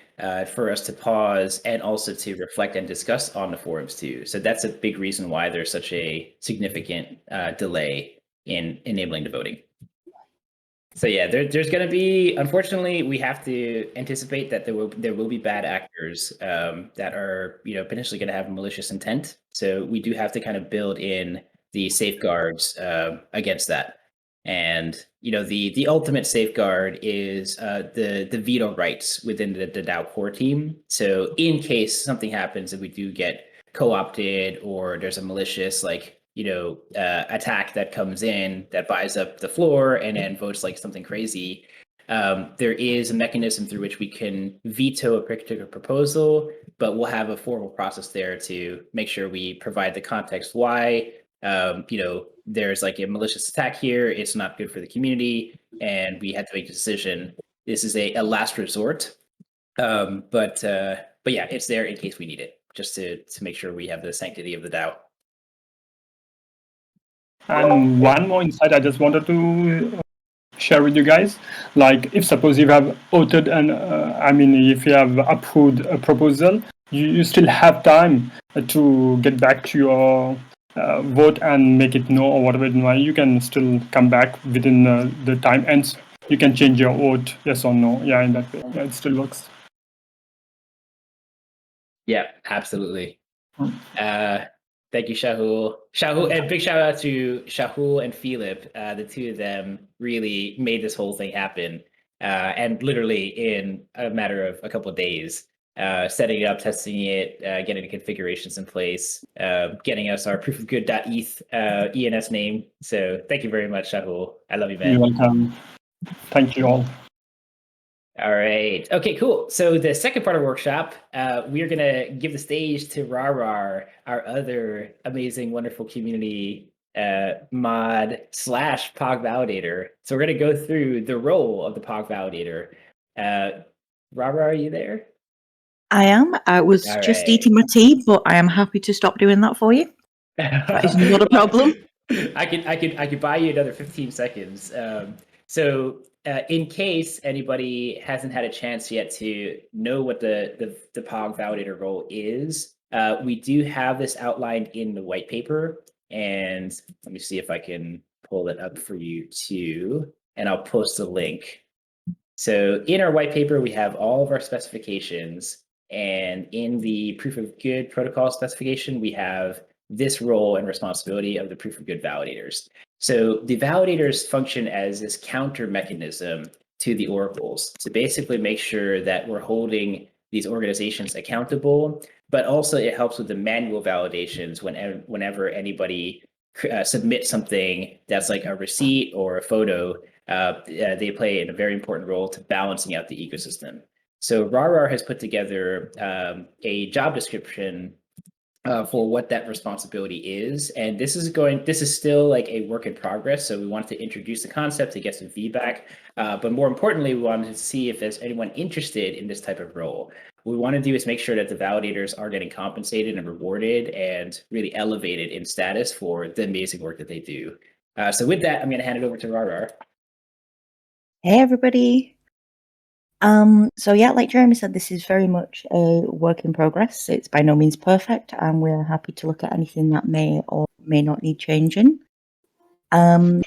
for us to pause and also to reflect and discuss on the forums too. So that's a big reason why there's such a significant delay in enabling the voting. So yeah, there's going to be, unfortunately, we have to anticipate that there will be bad actors that are potentially going to have malicious intent. So we do have to kind of build in the safeguards against that. And the ultimate safeguard is the veto rights within the DAO core team. So in case something happens and we do get co-opted or there's a malicious attack that comes in that buys up the floor and then votes like something crazy, there is a mechanism through which we can veto a particular proposal, but we'll have a formal process there to make sure we provide the context why, there's like a malicious attack here, it's not good for the community, and we had to make a decision. This is a last resort, but yeah, it's there in case we need it, just to make sure we have the sanctity of the DAO. And one more insight I just wanted to share with you guys. Like, if suppose you have authored and if you have approved a proposal, you still have time to get back to your vote and make it no or whatever. You can still come back within the time, and you can change your vote yes or no. Yeah, in that way, yeah, it still works. Yeah, absolutely. Thank you, Shahul. And big shout out to Shahul and Philip. The two of them really made this whole thing happen. And literally in a matter of a couple of days, setting it up, testing it, getting the configurations in place, getting us our proof of good.eth ENS name. So thank you very much, Shahul. I love you, man. You're welcome. Thank you all. All right. Okay, cool. So the second part of the workshop, we're going to give the stage to Rarar, our other amazing, wonderful community mod / PoG Validator. So we're going to go through the role of the PoG Validator. Rarar, are you there? I am. I was just eating my tea, but I am happy to stop doing that for you. That is not a problem. I could buy you another 15 seconds. In case anybody hasn't had a chance yet to know what the PoG Validator role is, we do have this outlined in the white paper, and let me see if I can pull it up for you too, and I'll post a link. So in our white paper, we have all of our specifications, and in the proof of good protocol specification, we have this role and responsibility of the proof of good validators. So the validators function as this counter mechanism to the oracles to basically make sure that we're holding these organizations accountable, but also it helps with the manual validations whenever anybody submits something that's like a receipt or a photo. They play a very important role to balancing out the ecosystem. So Rarar has put together a job description for what that responsibility is, and this is still like a work in progress. So we wanted to introduce the concept to get some feedback, but more importantly, we wanted to see if there's anyone interested in this type of role. What we want to do is make sure that the validators are getting compensated and rewarded and really elevated in status for the amazing work that they do. So with that, I'm going to hand it over to Rarar. Hey everybody. So yeah, like Jeremy said, this is very much a work in progress. It's by no means perfect, and we're happy to look at anything that may or may not need changing. The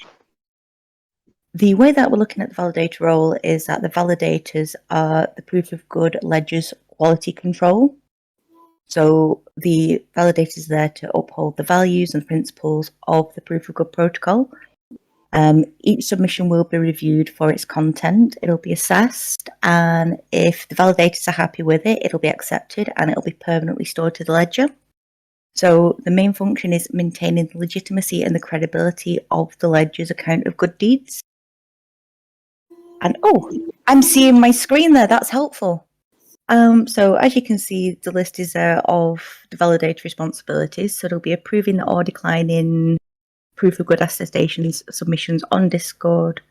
way that we're looking at the validator role is that the validators are the proof of good ledger's quality control. So the validator is there to uphold the values and principles of the proof of good protocol. Each submission will be reviewed for its content. It'll be assessed, and if the validators are happy with it, it'll be accepted and it'll be permanently stored to the ledger. So the main function is maintaining the legitimacy and the credibility of the ledger's account of good deeds. And I'm seeing my screen there. That's helpful. So as you can see, the list is there of the validator responsibilities. So it'll be approving or declining proof of good attestations submissions on Discord.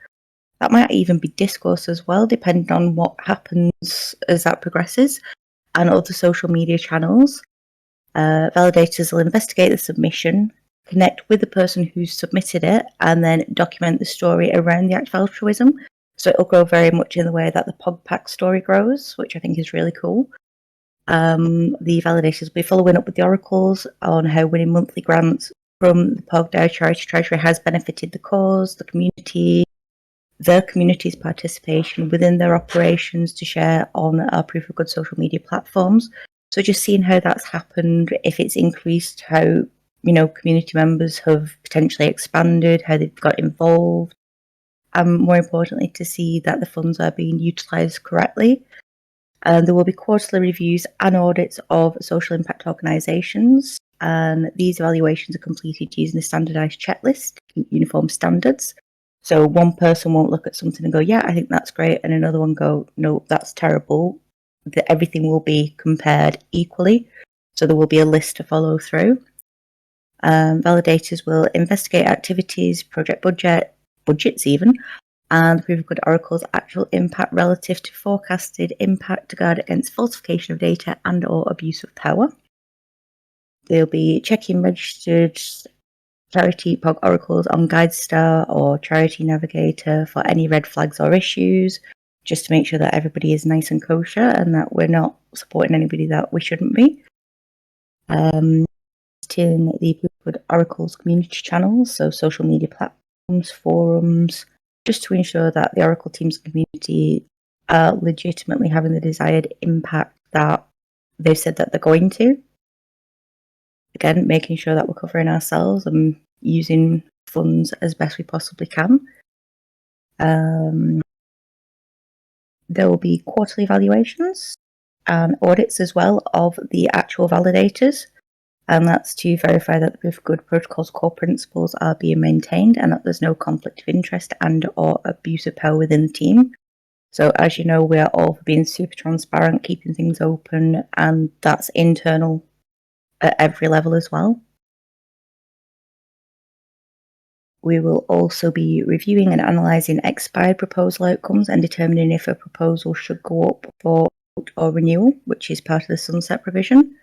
That might even be Discourse as well, depending on what happens as that progresses, and other social media channels. Validators will investigate the submission, connect with the person who submitted it, and then document the story around the act of altruism. So it'll grow very much in the way that the PoG Pack story grows, which I think is really cool. The validators will be following up with the oracles on how winning monthly grants from the Pog Dao Charity Treasury has benefited the cause, the community, the community's participation within their operations to share on our proof of good social media platforms. So just seeing how that's happened, if it's increased, how community members have potentially expanded, how they've got involved, and more importantly, to see that the funds are being utilised correctly. There will be quarterly reviews and audits of social impact organisations. and these evaluations are completed using a standardized checklist, uniform standards. So one person won't look at something and go, yeah, I think that's great, and another one go, no, that's terrible. Everything will be compared equally, so there will be a list to follow through. Validators will investigate activities, project budgets even, and the proof of good oracle's actual impact relative to forecasted impact to guard against falsification of data and or abuse of power. They'll be checking registered Charity PoG oracles on GuideStar or Charity Navigator for any red flags or issues, just to make sure that everybody is nice and kosher and that we're not supporting anybody that we shouldn't be. In the Good Oracle's community channels, so social media platforms, forums, just to ensure that the Oracle team's community are legitimately having the desired impact that they've said that they're going to. Again, making sure that we're covering ourselves and using funds as best we possibly can. There will be quarterly evaluations and audits as well of the actual validators, and that's to verify that the proof of good protocol's core principles are being maintained and that there's no conflict of interest and or abuse of power within the team. So as you know, we are all for being super transparent, keeping things open, and that's internal at every level as well. We will also be reviewing and analysing expired proposal outcomes and determining if a proposal should go up for vote or renewal, which is part of the sunset provision.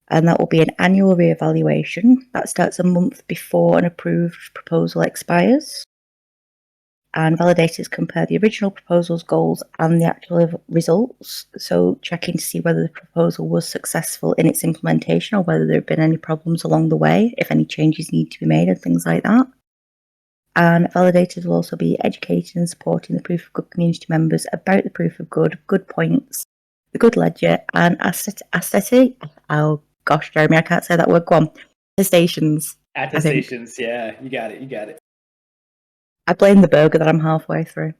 And that will be an annual re-evaluation that starts a month before an approved proposal expires. And validators compare the original proposal's goals and the actual results, so checking to see whether the proposal was successful in its implementation or whether there have been any problems along the way, if any changes need to be made and things like that. And validators will also be educating and supporting the proof of good community members about the proof of good, good points, the good ledger, and aesthetic. Oh gosh, Jeremy, I can't say that word. Go on. Attestations. Attestations, yeah, you got it. I blame the burger that I'm halfway through.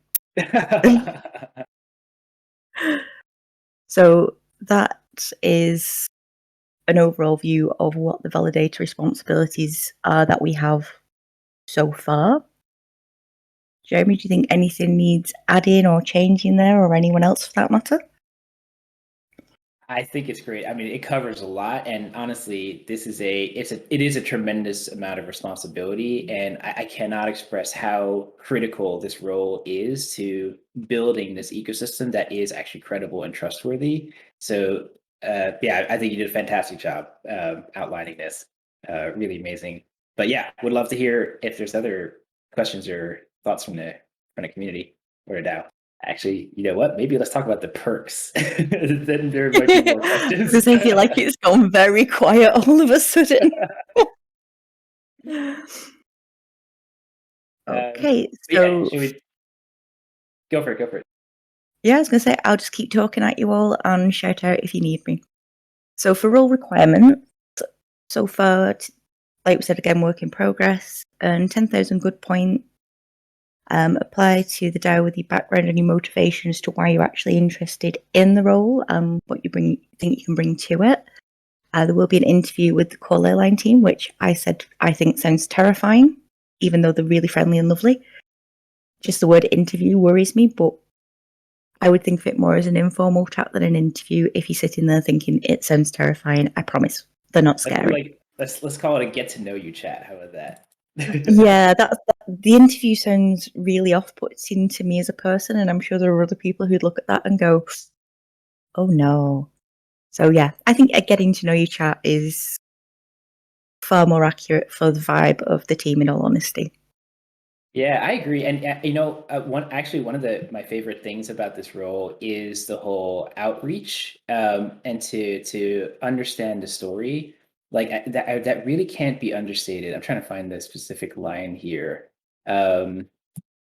So that is an overall view of what the validator responsibilities are that we have so far. Jeremy, do you think anything needs adding or changing there, or anyone else for that matter? I think it's great. I mean, it covers a lot, and honestly, it is a tremendous amount of responsibility, and I cannot express how critical this role is to building this ecosystem that is actually credible and trustworthy. So, yeah, I think you did a fantastic job outlining this. Really amazing. But yeah, would love to hear if there's other questions or thoughts from the community or a DAO. Actually, you know what? Maybe let's talk about the perks. Then there might be more questions. Because I feel like it's gone very quiet all of a sudden. Okay, so yeah, go for it. Yeah, I was going to say, I'll just keep talking at you all and shout out if you need me. So for role requirements, so far, like we said again, work in progress, earn 10,000 good points. Apply to the DAO with your background and your motivation as to why you're actually interested in the role and what you think you can bring to it. There will be an interview with the core Leyline team, which I think sounds terrifying, even though they're really friendly and lovely. Just the word interview worries me, but I would think of it more as an informal chat than an interview. If you're sitting there thinking it sounds terrifying, I promise they're not scary. Let's call it a get to know you chat. How about that? Yeah, the interview sounds really off-putting to me as a person, and I'm sure there are other people who'd look at that and go, "Oh no." So yeah, I think a getting to know you chat is far more accurate for the vibe of the team. In all honesty. Yeah, I agree, and one of my favorite things about this role is the whole outreach, and to understand the story. Like that really can't be understated. I'm trying to find the specific line here.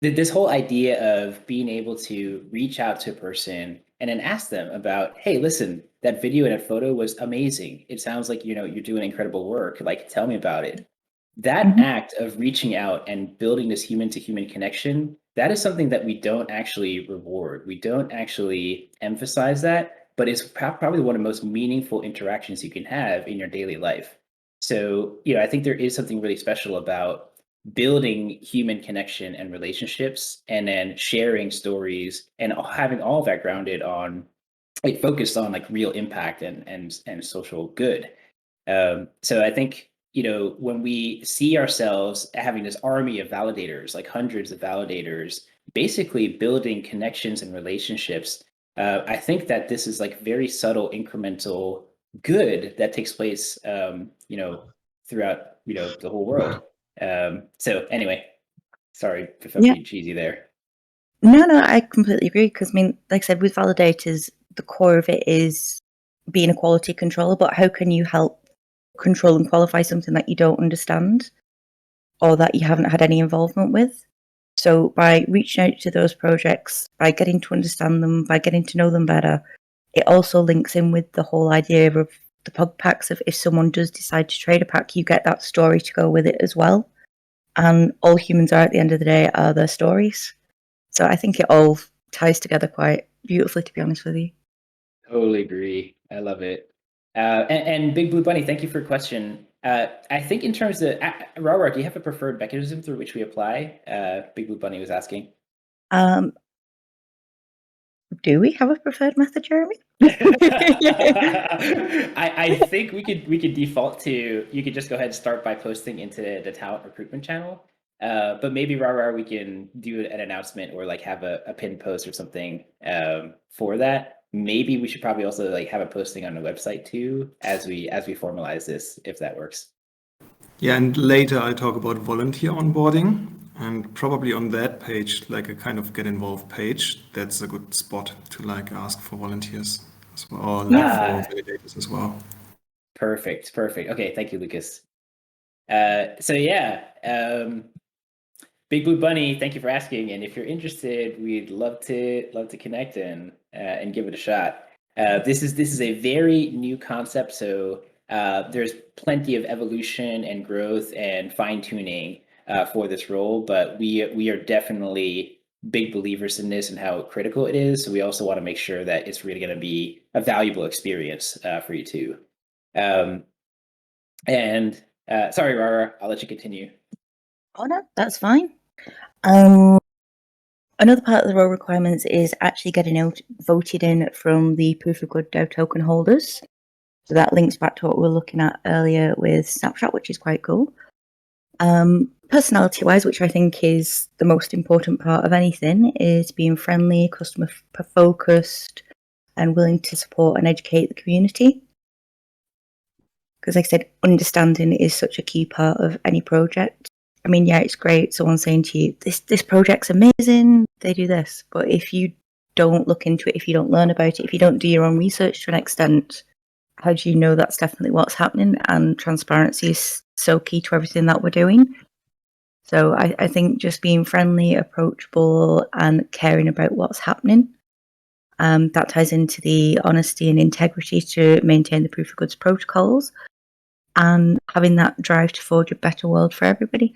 This whole idea of being able to reach out to a person and then ask them about, hey, listen, that video and that photo was amazing. It sounds like you're doing incredible work. Like, tell me about it. That act of reaching out and building this human to human connection, that is something that we don't actually reward. We don't actually emphasize that. but it's probably one of the most meaningful interactions you can have in your daily life. So, I think there is something really special about building human connection and relationships, and then sharing stories, and having all of that grounded on, like, focused on like real impact and social good. So I think, when we see ourselves having this army of validators, like hundreds of validators, basically building connections and relationships, I think that this is like very subtle, incremental good that takes place, throughout, the whole world. So anyway, sorry if I'm Yeah. being cheesy there. No, I completely agree. Because, I mean, like I said, with validators, the core of it is being a quality controller, but how can you help control and qualify something that you don't understand or that you haven't had any involvement with? So by reaching out to those projects, by getting to understand them, by getting to know them better, it also links in with the whole idea of the PoG packs of if someone does decide to trade a pack, you get that story to go with it as well. And all humans are, at the end of the day, are their stories. So I think it all ties together quite beautifully, to be honest with you. Totally agree. I love it. And Big Blue Bunny, thank you for your question. I think in terms of Robert, do you have a preferred mechanism through which we apply? Big Blue Bunny was asking. Do we have a preferred method, Jeremy? I think we could default to, you could just go ahead and start by posting into the talent recruitment channel. But maybe we can do an announcement or like have a pinned post or something for that. Maybe we should probably also like have a posting on the website too as we formalize this, if that works. Yeah, and later I talk about volunteer onboarding, and probably on that page, like a kind of get involved page, that's a good spot to like ask for volunteers as well, or like for validators as well. Perfect. Okay, thank you, Lucas. So yeah, Big Blue Bunny, thank you for asking. And if you're interested, we'd love to connect and give it a shot. This is a very new concept, so there's plenty of evolution and growth and fine tuning for this role. But we are definitely big believers in this and how critical it is. So we also want to make sure that it's really going to be a valuable experience for you too. And sorry, Rara, I'll let you continue. Oh no, that's fine. Another part of the role requirements is actually getting voted in from the Proof of Good DAO token holders. So that links back to what we were looking at earlier with Snapshot, which is quite cool. Personality-wise, which I think is the most important part of anything, is being friendly, customer-focused, and willing to support and educate the community. Because like I said, understanding is such a key part of any project. I mean, yeah, it's great someone saying to you, this project's amazing, they do this. But if you don't look into it, if you don't learn about it, if you don't do your own research to an extent, how do you know that's definitely what's happening? And transparency is so key to everything that we're doing. So I think just being friendly, approachable, and caring about what's happening, that ties into the honesty and integrity to maintain the proof of goods protocols, and having that drive to forge a better world for everybody.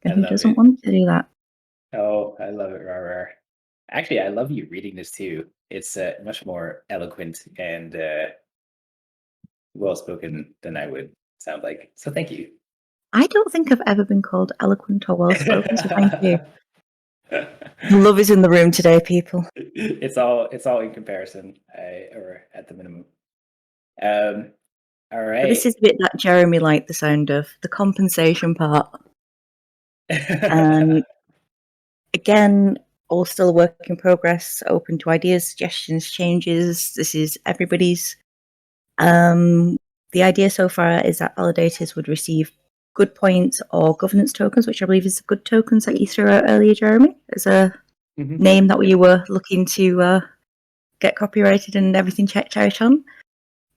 And who doesn't want to do that? Oh, I love it, Rara. Actually, I love you reading this too. It's much more eloquent and well-spoken than I would sound like. So thank you. I don't think I've ever been called eloquent or well-spoken, so thank you. Love is in the room today, people. It's all in comparison, or at the minimum. All right. But this is the bit that Jeremy liked the sound of, the compensation part. Again, all still a work in progress, open to ideas, suggestions, changes. This is everybody's. The idea so far is that validators would receive good points or governance tokens, which I believe is the good tokens that you threw out earlier, Jeremy, as a name that you were looking to get copyrighted and everything checked out on.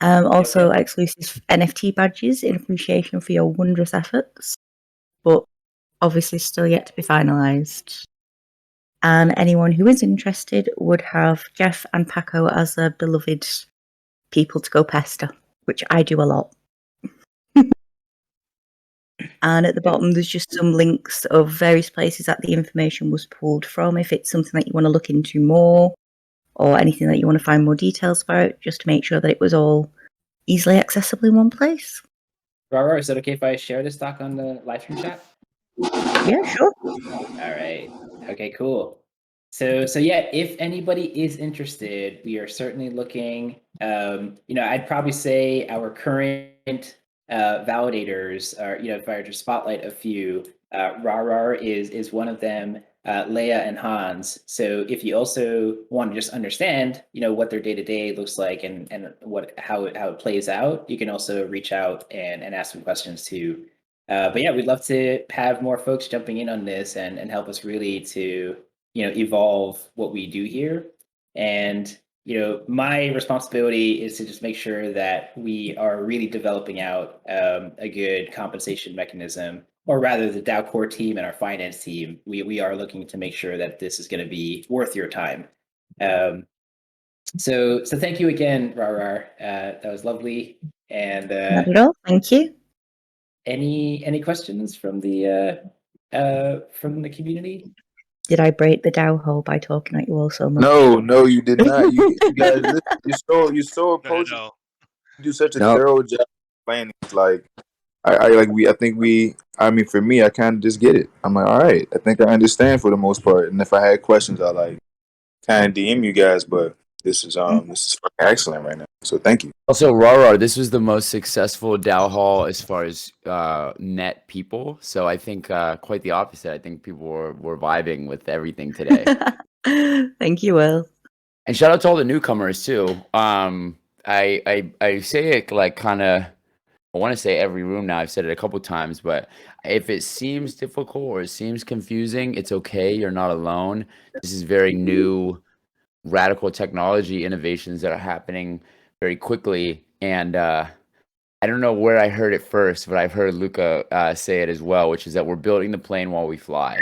Also, exclusive NFT badges in appreciation for your wondrous efforts, but obviously still yet to be finalised. And anyone who is interested would have Geoff and Paco as their beloved people to go pester, which I do a lot. And at the bottom, there's just some links of various places that the information was pulled from, if it's something that you want to look into more. or anything that you want to find more details about, just to make sure that it was all easily accessible in one place. Robert, is it okay if I share this doc on the live stream chat? Yeah, sure. All right. Okay, cool. So yeah, if anybody is interested, we are certainly looking. I'd probably say our current validators are, if I were to spotlight a few, Rarar is one of them, Leah and Hans. So if you also want to just understand, what their day-to-day looks like and how it plays out, you can also reach out and ask some questions too. But yeah, we'd love to have more folks jumping in on this and help us really to, evolve what we do here. And, my responsibility is to just make sure that we are really developing out a good compensation mechanism, or rather the DAO core team and our finance team. We are looking to make sure that this is going to be worth your time. So thank you again, Rarar. That was lovely. And Not at all. Thank you. any questions from the community? Did I break the DAO hole by talking at you all so much? No, you did not. You guys, listen, you're so approachable. No. You do such a thorough job planning. Like, I mean, for me, I kind of just get it. I'm like, all right, I think I understand for the most part. And if I had questions, I like kind of DM you guys. But this is fucking excellent right now. So thank you. Also, Rarar, this was the most successful DAO Hall as far as net people. So I think quite the opposite. I think people were vibing with everything today. Thank you, Will. And shout out to all the newcomers too. I say it like kind of, I want to say every room now. I've said it a couple times, but if it seems difficult or it seems confusing, it's okay. You're not alone. This is very new, radical technology innovations that are happening very quickly. And I don't know where I heard it first, but I've heard Luca say it as well, which is that we're building the plane while we fly.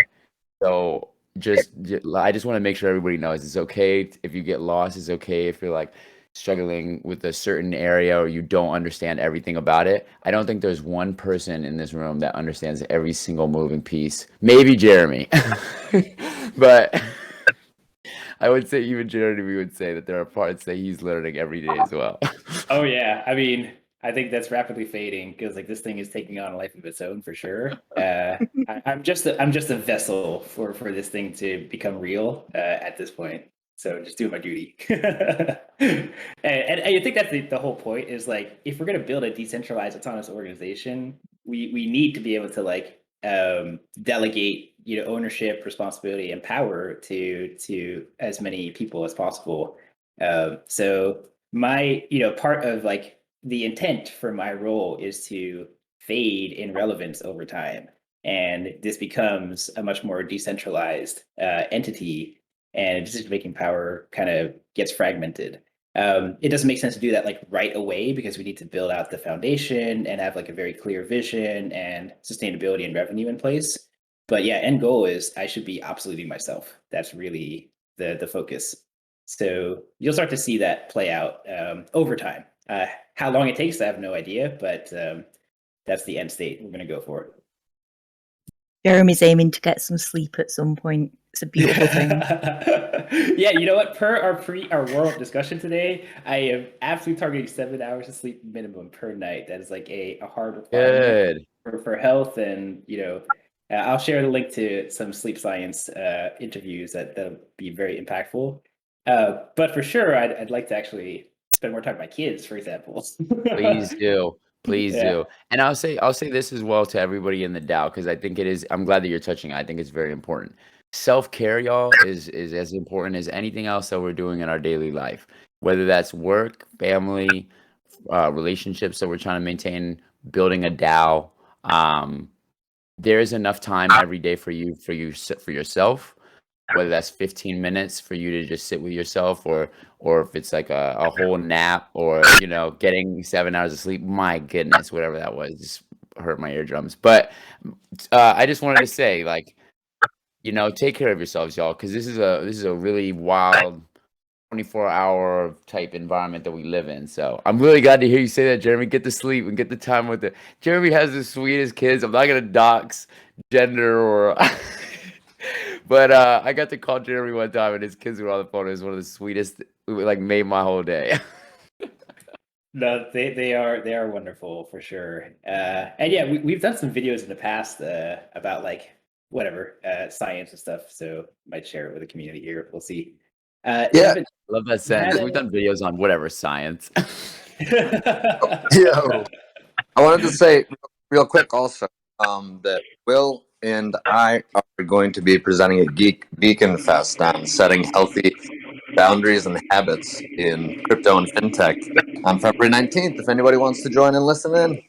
So I just want to make sure everybody knows it's okay if you get lost. It's okay if you're like struggling with a certain area or you don't understand everything about it. I don't think there's one person in this room that understands every single moving piece. Maybe Jeremy. But I would say even Jeremy would say that there are parts that he's learning every day as well. Oh yeah, I mean, I think that's rapidly fading because like this thing is taking on a life of its own for sure. I'm just a vessel for this thing to become real at this point. So just doing my duty. and I think that's the whole point is like if we're gonna build a decentralized autonomous organization, we need to be able to like delegate ownership, responsibility, and power to as many people as possible. So my part of like the intent for my role is to fade in relevance over time, and this becomes a much more decentralized entity, and decision-making power kind of gets fragmented. It doesn't make sense to do that like right away because we need to build out the foundation and have like a very clear vision and sustainability and revenue in place. But yeah, end goal is I should be obsoleting myself. That's really the focus. So you'll start to see that play out over time. How long it takes, I have no idea, but that's the end state we're going to go for. Jeremy's aiming to get some sleep at some point. It's a beautiful thing. Yeah, you know what? Per our warm-up discussion today, I am absolutely targeting 7 hours of sleep minimum per night. That is like a hard requirement for health, and I'll share the link to some sleep science interviews that'll be very impactful. But for sure, I'd like to actually spend more time with my kids, for example. Please do. Please do. And I'll say this as well to everybody in the DAO, because I think it is, I'm glad that you're touching it. I think it's very important. Self-care, y'all, is as important as anything else that we're doing in our daily life, whether that's work, family, relationships that we're trying to maintain, building a DAO. There is enough time every day for yourself, whether that's 15 minutes for you to just sit with yourself, or if it's like a whole nap, or getting 7 hours of sleep. My goodness, whatever that was, just hurt my eardrums. But I just wanted to say, like, take care of yourselves, y'all, because this is a really wild 24-hour type environment that we live in. So I'm really glad to hear you say that, Jeremy. Get the sleep and get the time with it. Jeremy has the sweetest kids. I'm not gonna dox gender or But I got to call Jeremy one time, and his kids were on the phone. It was one of the sweetest. It like made my whole day. No, they are wonderful for sure. And yeah, we've done some videos in the past about like whatever science and stuff. So might share it with the community here. We'll see. Yeah. Devin, I love that sentence. We've done videos on whatever science. Yo, I wanted to say real quick also that Will and I are going to be presenting at GeekBeacon Fest on setting healthy boundaries and habits in crypto and fintech on February 19th. If anybody wants to join and listen in.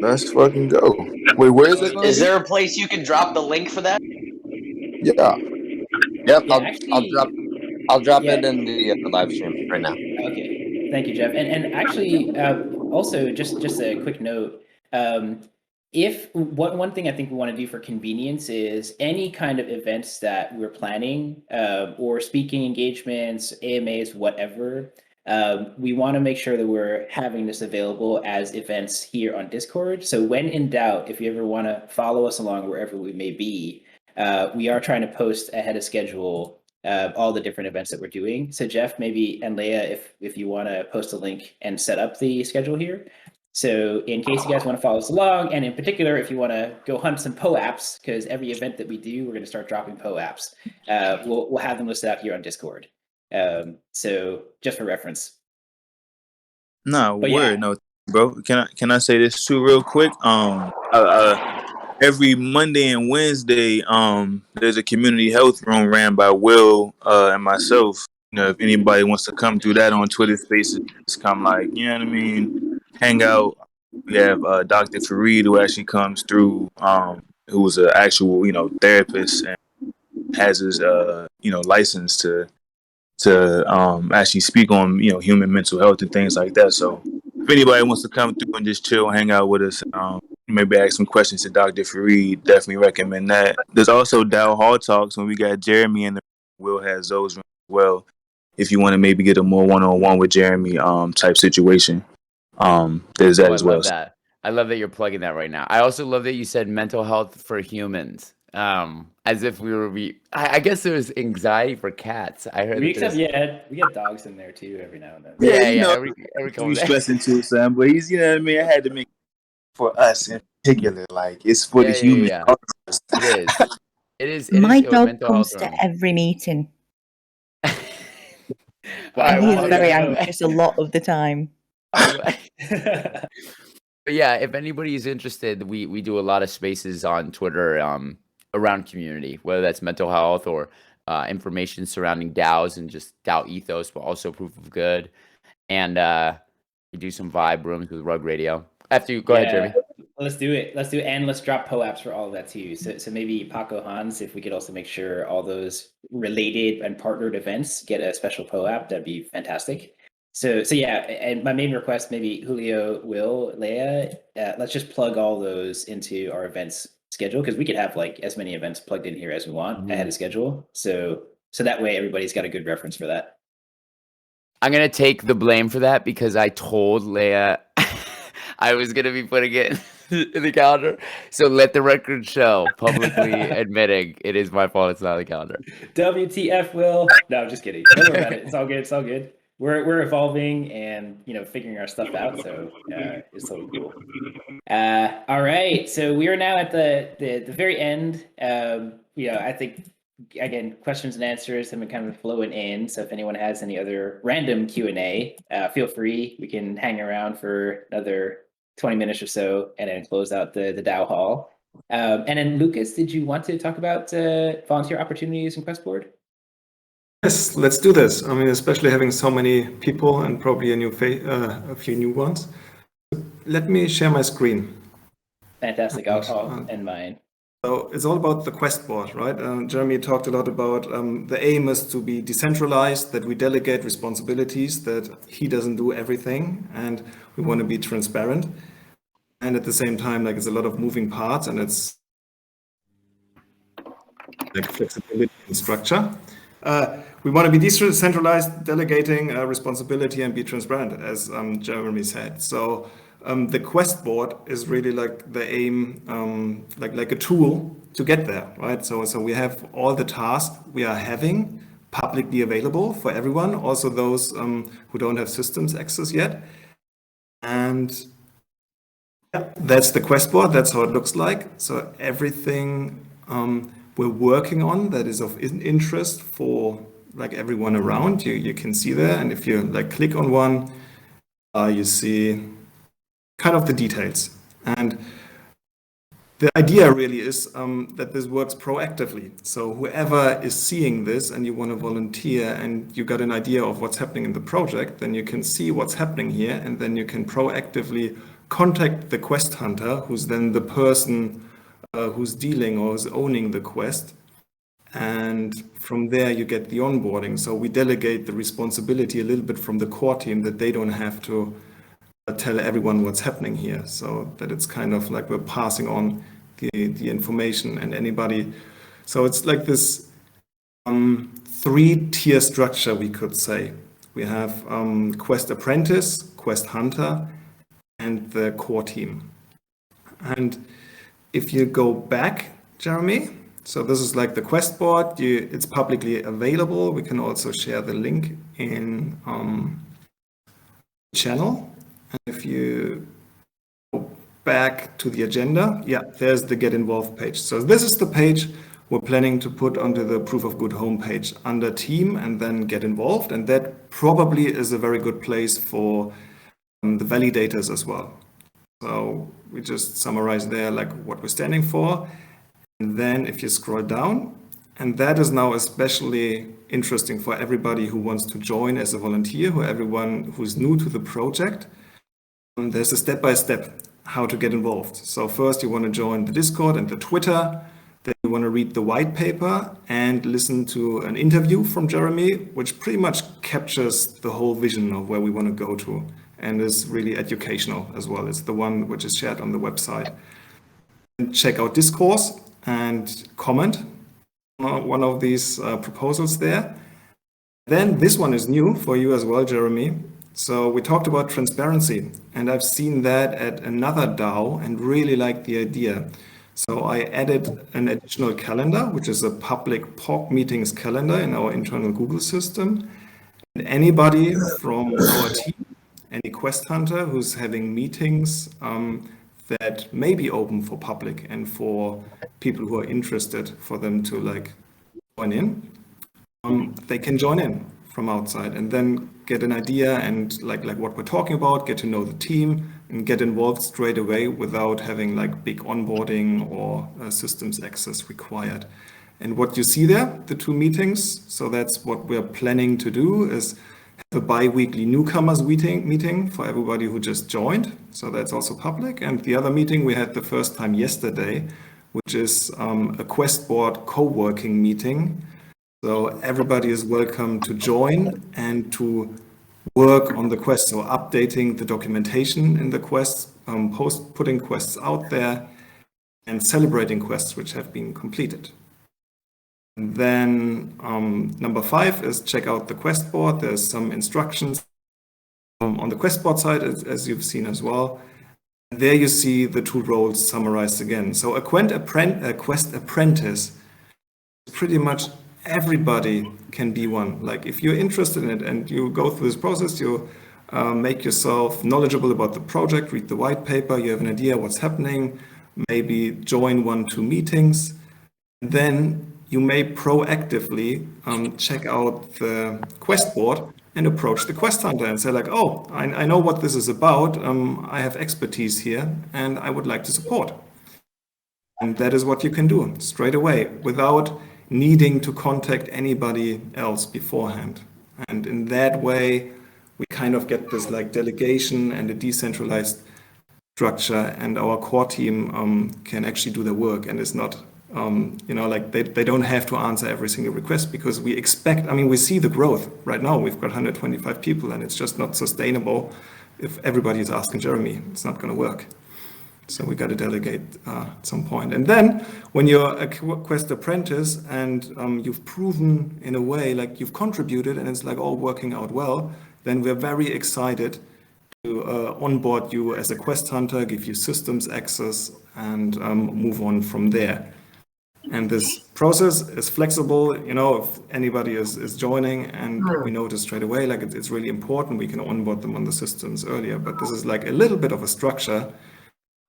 Let's fucking go. Wait, where is it going? Is there a place you can drop the link for that? Yeah. Yep. Yeah, I'll drop yeah. it in the live stream right now. Okay, thank you, Geoff. And actually, also just a quick note. If one thing I think we want to do for convenience is any kind of events that we're planning, or speaking engagements, AMAs, whatever, we want to make sure that we're having this available as events here on Discord. So when in doubt, if you ever want to follow us along wherever we may be, we are trying to post ahead of schedule all the different events that we're doing. So Geoff, maybe, and Leah, if you want to post a link and set up the schedule here. So in case you guys want to follow us along, and in particular, if you want to go hunt some PO apps, because every event that we do, we're going to start dropping PO apps. We'll have them listed out here on Discord. So just for reference. No, But word, yeah. no, bro. Can I say this too real quick? Every Monday and Wednesday, there's a community health room ran by Will and myself. You know, if anybody wants to come through that on Twitter Spaces, just come, like, you know what I mean, hang out. We have Dr. Fareed, who actually comes through, who's an actual, therapist and has his, license to actually speak on, human mental health and things like that. So if anybody wants to come through and just chill, hang out with us, maybe ask some questions to Dr. Fareed, definitely recommend that. There's also Dao Hall Talks when we got Jeremy and Will has those as well. If you want to maybe get a more one-on-one with Jeremy type situation, there's that as well. I love that. I love that you're plugging that right now. I also love that you said mental health for humans. As if we were I guess there was anxiety for cats. I heard we get dogs in there too every now and then. Yeah, every couple we days. stressing too, son. But he's, you know what I mean. I had to make it for us in particular. Like, it's for the human. Yeah. It is. It is. My is a dog mental comes health to room. every meeting. Wow, He's wow, very yeah. anxious a lot of the time. But yeah, if anybody is interested, we do a lot of spaces on Twitter around community, whether that's mental health or information surrounding DAOs and just DAO ethos, but also proof of good. And we do some vibe rooms with Rug Radio. After you go ahead, Jeremy. Let's do it. And let's drop PO apps for all of that too. So maybe Paco Hans, if we could also make sure all those related and partnered events get a special PO app, that'd be fantastic. So yeah, and my main request, maybe Julio, Will, Leah, let's just plug all those into our events schedule, because we could have like as many events plugged in here as we want ahead of schedule. So that way everybody's got a good reference for that. I'm gonna take the blame for that because I told Leah I was gonna be putting it in the calendar. So let the record show, publicly admitting it is my fault. It's not on the calendar. WTF, Will? No, just kidding. Don't worry about it. It's all good. It's all good. We're evolving and figuring our stuff out. So it's totally cool. All right. So we are now at the very end. I think, again, questions and answers have been kind of flowing in. So if anyone has any other random Q&A, feel free. We can hang around for another 20 minutes or so and then close out the DAO Hall. And then Lucas, did you want to talk about volunteer opportunities in Questboard? Yes, let's do this. I mean, especially having so many people and probably a few new ones. Let me share my screen. Fantastic. I'll end mine. So it's all about the quest board, right? Jeremy talked a lot about the aim is to be decentralized, that we delegate responsibilities, that he doesn't do everything, and we want to be transparent. And at the same time, like, it's a lot of moving parts, and it's like flexibility and structure. We want to be decentralized, delegating responsibility, and be transparent, as Jeremy said. So the quest board is really like the aim, like a tool to get there, right? So we have all the tasks we are having publicly available for everyone, also those who don't have systems access yet. And yeah, that's the quest board. That's how it looks like. So everything we're working on that is of interest for like everyone around you can see there. And if you like click on one, you see kind of the details. And the idea really is that this works proactively. So whoever is seeing this and you want to volunteer and you got an idea of what's happening in the project, then you can see what's happening here, and then you can proactively contact the quest hunter, who's then the person who's dealing or is owning the quest. And from there you get the onboarding. So we delegate the responsibility a little bit from the core team, that they don't have to tell everyone what's happening here, so that it's kind of like we're passing on the information and anybody. So it's like this 3-tier structure, we could say. We have quest apprentice, quest hunter, and the core team. And if you go back, Jeremy, so this is like the quest board. It's publicly available. We can also share the link in channel. And if you go back to the agenda, yeah, there's the Get Involved page. So this is the page we're planning to put onto the Proof of Good homepage under Team and then Get Involved. And that probably is a very good place for the validators as well. So we just summarize there like what we're standing for. And then if you scroll down, and that is now especially interesting for everybody who wants to join as a volunteer, or everyone who's new to the project. There's a step-by-step how to get involved. So first you want to join the Discord and the Twitter, then you want to read the white paper and listen to an interview from Jeremy, which pretty much captures the whole vision of where we want to go to and is really educational as well. It's the one which is shared on the website. And check out Discourse and comment on one of these proposals there. Then this one is new for you as well, Jeremy. So we talked about transparency, and I've seen that at another DAO and really like the idea. So I added an additional calendar, which is a public PoG meetings calendar in our internal Google system. And anybody from our team, any quest hunter who's having meetings that may be open for public and for people who are interested for them to like join in, they can join in from outside and then get an idea and like what we're talking about, get to know the team and get involved straight away without having like big onboarding or systems access required. And what you see there, the 2 meetings, so that's what we're planning to do, is have a bi-weekly newcomers meeting for everybody who just joined. So that's also public. And the other meeting we had the first time yesterday, which is a quest board co-working meeting. So everybody is welcome to join and to work on the quest. So updating the documentation in the quest, putting quests out there and celebrating quests which have been completed. And then number 5 is check out the quest board. There's some instructions on the quest board side, as you've seen as well. And there you see the 2 roles summarized again. So a quest apprentice, pretty much everybody can be one. Like if you're interested in it and you go through this process, you make yourself knowledgeable about the project, read the white paper, you have an idea what's happening, maybe join 1-2 meetings, then you may proactively check out the quest board and approach the quest hunter and say like, oh, I know what this is about. I have expertise here and I would like to support. And that is what you can do straight away without needing to contact anybody else beforehand. And in that way, we kind of get this like delegation and a decentralized structure, and our core team can actually do their work and is not, like they don't have to answer every single request, because we expect, we see the growth right now. We've got 125 people and it's just not sustainable. If everybody is asking Jeremy, it's not going to work. So we got to delegate at some point. And then when you're a quest apprentice and you've proven in a way like you've contributed and it's like all working out well, then we're very excited to onboard you as a quest hunter, give you systems access and move on from there. And this process is flexible, you know, if anybody is joining and we notice straight away, like it's really important, we can onboard them on the systems earlier. But this is like a little bit of a structure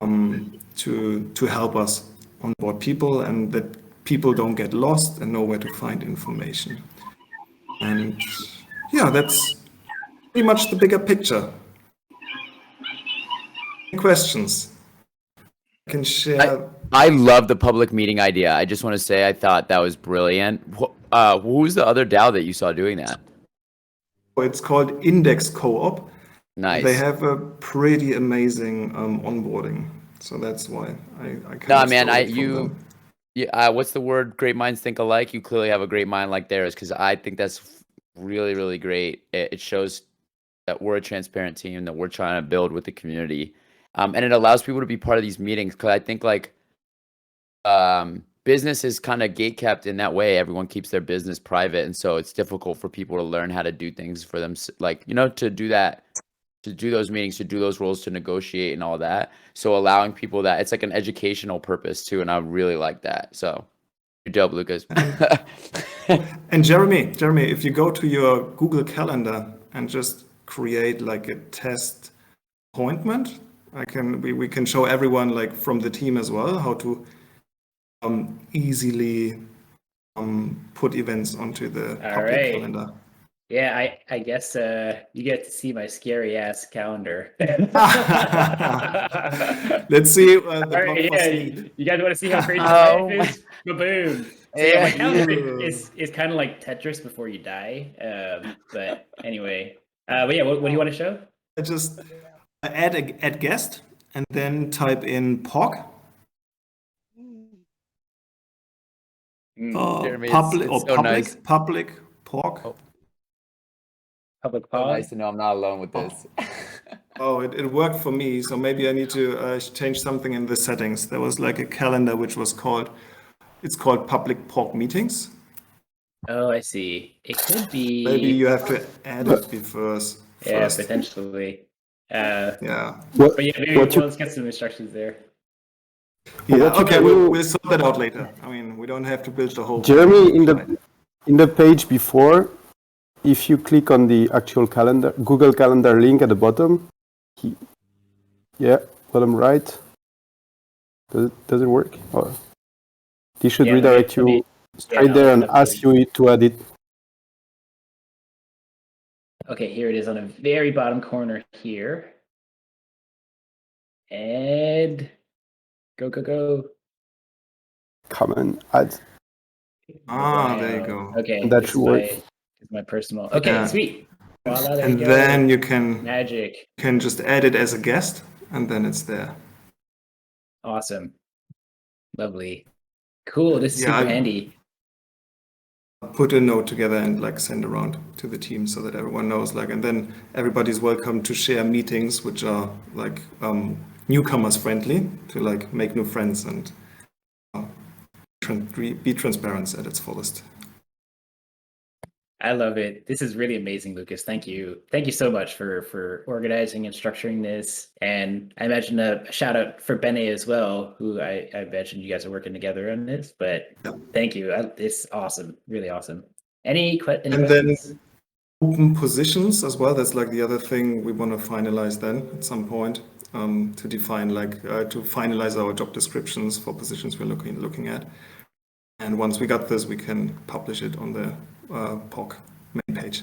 to help us onboard people and that people don't get lost and know where to find information. And yeah, that's pretty much the bigger picture. Any questions? I can share. I love the public meeting idea. I just want to say I thought that was brilliant. Who's the other DAO that you saw doing that? It's called Index Co-op. Nice. They have a pretty amazing onboarding, so that's why I kind No, of man, stole it from them. what's the word? Great minds think alike. You clearly have a great mind like theirs, because I think that's really, really great. It shows that we're a transparent team, that we're trying to build with the community, and it allows people to be part of these meetings. Because I think like business is kind of gatekept in that way. Everyone keeps their business private, and so it's difficult for people to learn how to do things for them, like, you know, to do that, to do those meetings, to do those roles, to negotiate and all that. So allowing people that, it's like an educational purpose too, and I really like that. So you're dope, Lucas. And Jeremy, if you go to your Google Calendar and just create like a test appointment, we can show everyone, like from the team as well, how to easily put events onto the public calendar. Yeah, I guess you get to see my scary ass calendar. Let's see. You guys want to see how crazy life is? Boom. So yeah, my calendar is kind of like Tetris before you die. But anyway, but yeah, what do you want to show? I just add guest and then type in PoG. Jeremy, public it's so nice. Public PoG. Oh. Public So PoG. nice to know I'm not alone with this. It worked for me, so maybe I need to change something in the settings. There was like a calendar which was called public PoG meetings. Oh, I see. It could be. Maybe you have to add it first. Yeah, potentially. Yeah. But yeah, maybe let's get some instructions there. Yeah. Okay, we'll sort that out later. I mean, we don't have to build the whole. Jeremy, in the page before, if you click on the actual calendar, Google Calendar link at the bottom, bottom right, does it work? Or he should redirect you straight there and ask you to add it. Okay, here it is on the very bottom corner here. And go. Come and add. There you go. Okay, that should work. It's my personal. Okay, sweet. Voila, there And you go. then you can Magic. can just add it as a guest, and then it's there. Awesome. Lovely. Cool. This is super handy. Put a note together and like send around to the team so that everyone knows, like, and then everybody's welcome to share meetings which are like newcomers friendly, to like make new friends and be transparent at its fullest. I love it. This is really amazing, Lucas. Thank you. Thank you so much for organizing and structuring this. And I imagine a shout out for Bene as well, who I imagine you guys are working together on this. But thank you. It's awesome. Really awesome. Any questions? Then open positions as well. That's like the other thing we want to finalize then at some point, to define to finalize our job descriptions for positions we're looking at. And once we got this, we can publish it on the PoG main page.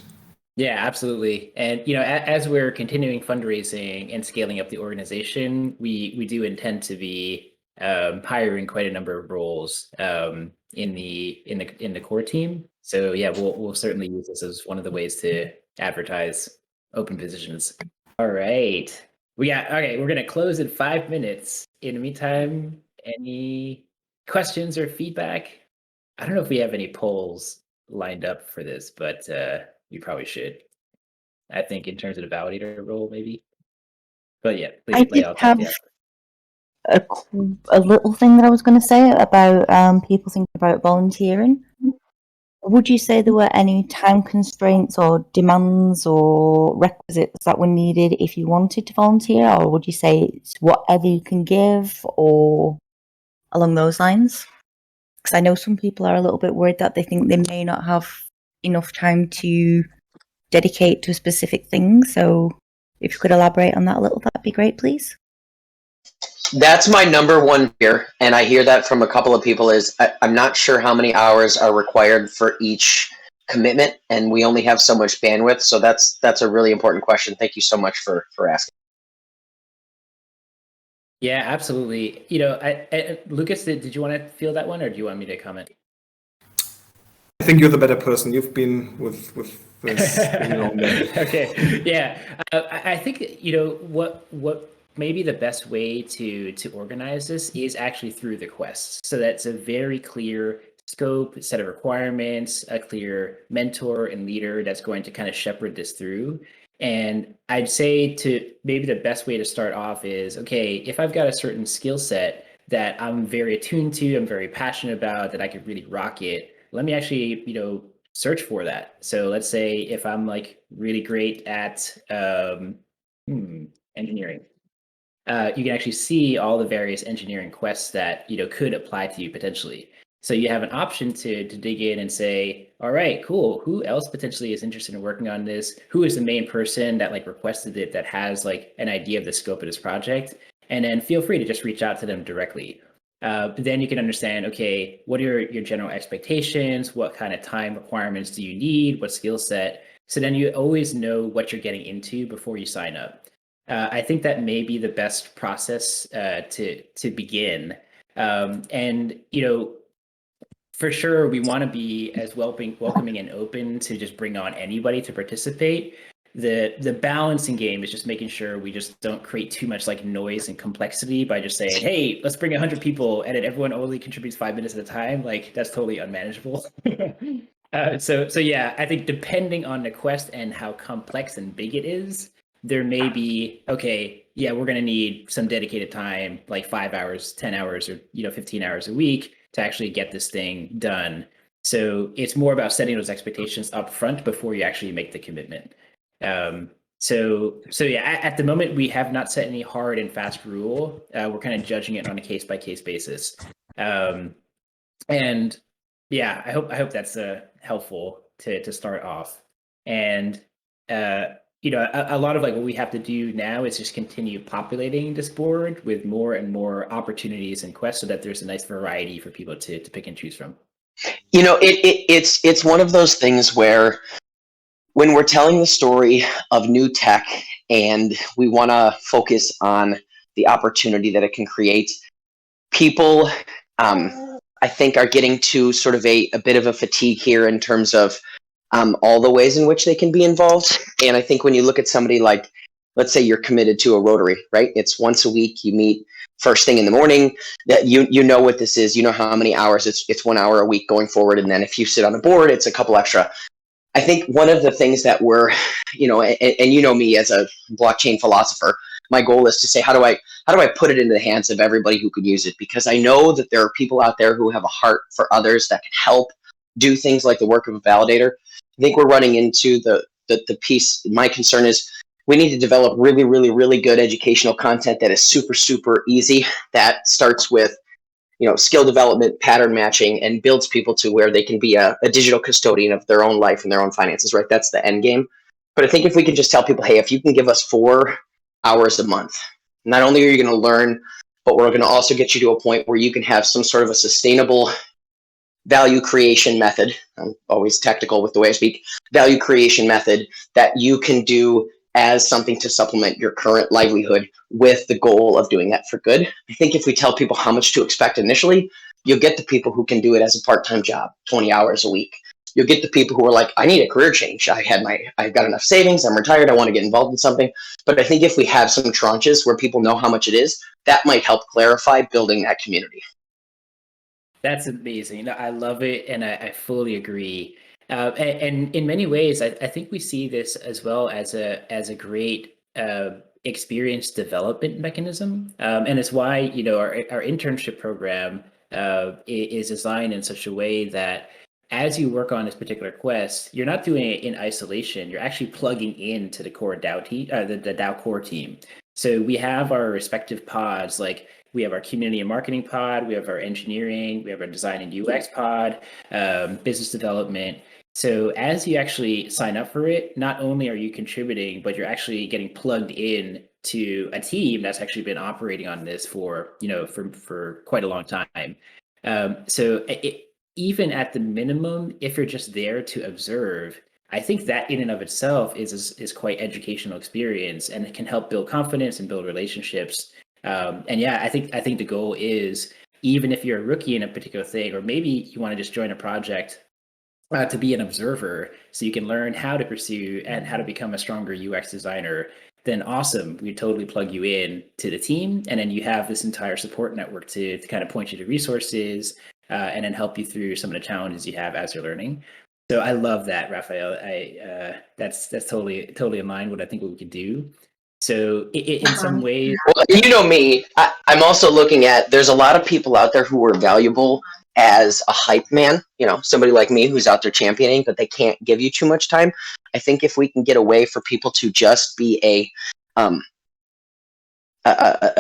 Yeah, absolutely. And as we're continuing fundraising and scaling up the organization, we do intend to be hiring quite a number of roles in the core team. So yeah, we'll certainly use this as one of the ways to advertise open positions. All right. We're gonna close in 5 minutes. In the meantime, any questions or feedback? I don't know if we have any polls lined up for this, but we probably should. I think in terms of the validator role, maybe. But yeah, please I lay did out have that. a little thing that I was going to say about people thinking about volunteering. Would you say there were any time constraints or demands or requisites that were needed if you wanted to volunteer, or would you say it's whatever you can give, or along those lines? Because I know some people are a little bit worried that they think they may not have enough time to dedicate to a specific thing. So if you could elaborate on that a little, that'd be great, please. That's my number one fear, and I hear that from a couple of people, is I'm not sure how many hours are required for each commitment, and we only have so much bandwidth. So that's a really important question. Thank you so much for asking. Yeah, absolutely. You know, Lucas, did you want to field that one, or do you want me to comment? I think you're the better person. You've been with this longer. Okay, yeah. I think, you know, what maybe the best way to organize this is actually through the quests. So that's a very clear scope, set of requirements, a clear mentor and leader that's going to kind of shepherd this through. And I'd say to maybe the best way to start off is, okay, if I've got a certain skill set that I'm very attuned to, I'm very passionate about, that I could really rock it, let me actually, you know, search for that. So let's say if I'm like really great at engineering, you can actually see all the various engineering quests that, you know, could apply to you potentially. So you have an option to dig in and say, all right, cool. Who else potentially is interested in working on this? Who is the main person that like requested it, that has like an idea of the scope of this project? And then feel free to just reach out to them directly. But then you can understand, okay, what are your general expectations? What kind of time requirements do you need? What skill set? So then you always know what you're getting into before you sign up. I think that may be the best process to begin. And, you know, for sure, we want to be as welcoming and open to just bring on anybody to participate. The balancing game is just making sure we just don't create too much like noise and complexity by just saying, hey, let's bring 100 people and then everyone only contributes 5 minutes at a time. Like, that's totally unmanageable. So yeah, I think depending on the quest and how complex and big it is, there may be, okay, yeah, we're going to need some dedicated time, like 5 hours, 10 hours, or, you know, 15 hours a week to actually get this thing done. So it's more about setting those expectations up front before you actually make the commitment. So yeah, at the moment, we have not set any hard and fast rule. We're kind of judging it on a case-by-case basis. And yeah, I hope that's helpful to start off. And you know, a lot of like what we have to do now is just continue populating this board with more and more opportunities and quests so that there's a nice variety for people to pick and choose from. You know, it's one of those things where when we're telling the story of new tech and we want to focus on the opportunity that it can create, people, I think, are getting to sort of a bit of a fatigue here in terms of all the ways in which they can be involved. And I think when you look at somebody like, let's say you're committed to a Rotary, right? It's once a week, you meet first thing in the morning, that you know what this is, you know how many hours, it's 1 hour a week going forward. And then if you sit on a board, it's a couple extra. I think one of the things that we're, you know, and you know me as a blockchain philosopher, my goal is to say, how do I put it into the hands of everybody who can use it? Because I know that there are people out there who have a heart for others that can help do things like the work of a validator. I think we're running into the piece. My concern is we need to develop really, really, really good educational content that is super, super easy, that starts with, you know, skill development, pattern matching, and builds people to where they can be a digital custodian of their own life and their own finances, right? That's the end game. But I think if we can just tell people, hey, if you can give us 4 hours a month, not only are you going to learn, but we're going to also get you to a point where you can have some sort of a sustainable value creation method. I'm always tactical with the way I speak. Value creation method that you can do as something to supplement your current livelihood with the goal of doing that for good. I think if we tell people how much to expect initially, you'll get the people who can do it as a part-time job, 20 hours a week. You'll get the people who are like, I need a career change. I've got enough savings. I'm retired. I want to get involved in something. But I think if we have some tranches where people know how much it is, that might help clarify building that community. That's amazing. I love it, and I fully agree. And in many ways, I think we see this as well as a great experience development mechanism, and it's why, you know, our internship program is designed in such a way that as you work on this particular quest, you're not doing it in isolation. You're actually plugging into the core DAO team, the DAO core team. So we have our respective pods, like we have our community and marketing pod, we have our engineering, we have our design and UX pod, business development. So as you actually sign up for it, not only are you contributing, but you're actually getting plugged in to a team that's actually been operating on this for, for quite a long time. So even at the minimum, if you're just there to observe, I think that in and of itself is quite educational experience, and it can help build confidence and build relationships. And yeah, I think the goal is, even if you're a rookie in a particular thing, or maybe you want to just join a project to be an observer, so you can learn how to pursue and how to become a stronger UX designer, then awesome. We totally plug you in to the team, and then you have this entire support network to kind of point you to resources and then help you through some of the challenges you have as you're learning. So I love that, Raphael. That's totally in line with I think what we could do. So in some ways, well, you know me, I'm also looking at, there's a lot of people out there who are valuable as a hype man, somebody like me who's out there championing, but they can't give you too much time. I think if we can get a way for people to just be a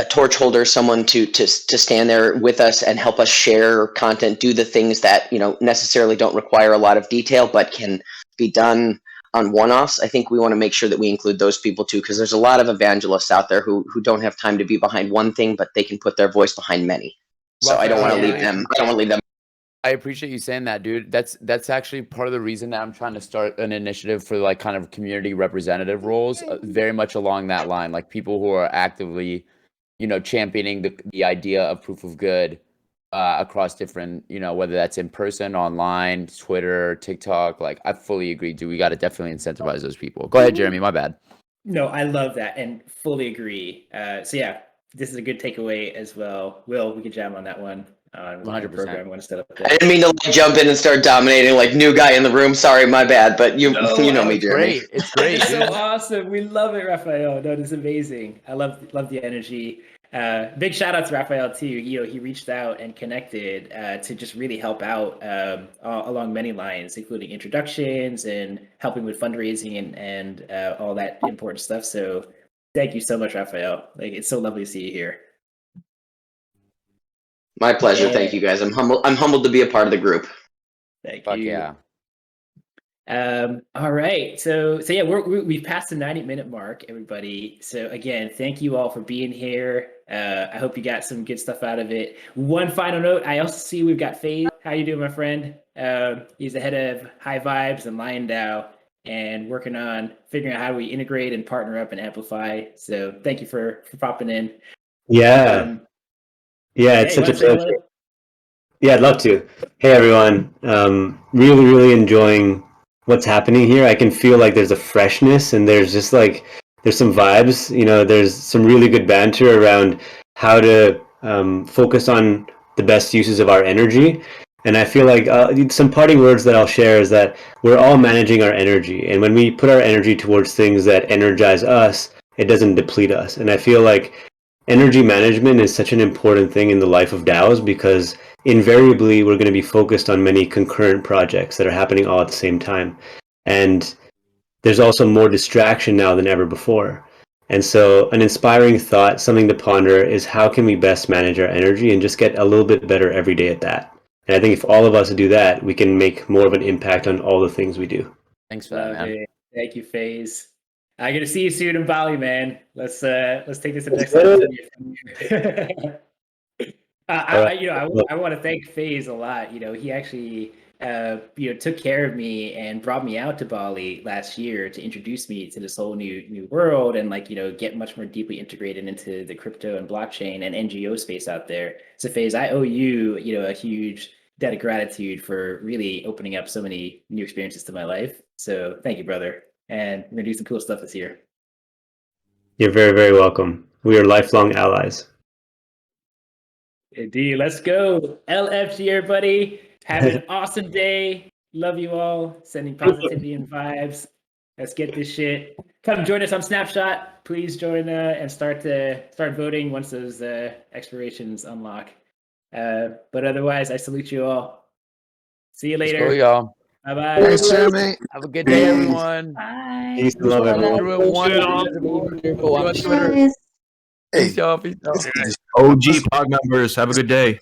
torch holder, someone to stand there with us and help us share content, do the things that necessarily don't require a lot of detail but can be done on one-offs. I think we want to make sure that we include those people too, because there's a lot of evangelists out there who don't have time to be behind one thing, but they can put their voice behind many. So I don't want to leave them. I don't want to leave them. I appreciate you saying that, dude. That's actually part of the reason that I'm trying to start an initiative for like kind of community representative roles, very much along that line, like people who are actively, championing the idea of proof of good across different, whether that's in person, online, Twitter, TikTok. Like, I fully agree, dude. We got to definitely incentivize those people. Go ahead, Jeremy. My bad. No, I love that and fully agree. So yeah, this is a good takeaway as well. Will, we can jam on that one. 100% program I'm going to set up there. I didn't mean to jump in and start dominating like new guy in the room. Sorry, my bad. But you know me, Jeremy. It's great. It's so awesome. We love it, Raphael. No, this is amazing. I love the energy. Big shout out to Raphael too. He reached out and connected to just really help out along many lines, including introductions and helping with fundraising and all that important stuff. So thank you so much, Raphael. Like, it's so lovely to see you here. My pleasure. Thank you, guys. I'm humbled to be a part of the group. Thank you. Yeah. All right. So yeah, we've passed the 90-minute mark, everybody. So again, thank you all for being here. I hope you got some good stuff out of it. One final note: I also see we've got FaZe. How you doing, my friend? He's the head of High Vibes and Lion DAO, and working on figuring out how we integrate and partner up and amplify. So thank you for popping in. Yeah. Yeah, it's such a pleasure. Yeah, I'd love to. Hey, everyone. Really enjoying what's happening here. I can feel like there's a freshness and there's just like, there's some vibes, there's some really good banter around how to focus on the best uses of our energy. And I feel like some parting words that I'll share is that we're all managing our energy. And when we put our energy towards things that energize us, it doesn't deplete us. And I feel like energy management is such an important thing in the life of DAOs, because invariably we're going to be focused on many concurrent projects that are happening all at the same time. And there's also more distraction now than ever before. And so an inspiring thought, something to ponder, is how can we best manage our energy and just get a little bit better every day at that. And I think if all of us do that, we can make more of an impact on all the things we do. Thanks for that, man. Thank you, FaZe. I'm gonna see you soon in Bali, man. Let's take this to the next level. I want to thank FaZe a lot. He actually took care of me and brought me out to Bali last year to introduce me to this whole new world and get much more deeply integrated into the crypto and blockchain and NGO space out there. So FaZe, I owe you a huge debt of gratitude for really opening up so many new experiences to my life. So thank you, brother. And we're going to do some cool stuff this year. You're very, very welcome. We are lifelong allies. Indeed. Let's go. LFG, everybody. Have an awesome day. Love you all. Sending positivity and vibes. Let's get this shit. Come join us on Snapshot. Please join and start voting once those expirations unlock. But otherwise, I salute you all. See you later. Let's go, y'all. Bye-bye. Thanks, Jeremy. Have a good day, everyone. Bye. Peace and love, everyone. Everyone. Peace, y'all. Peace, y'all. OG POG members, have a good day.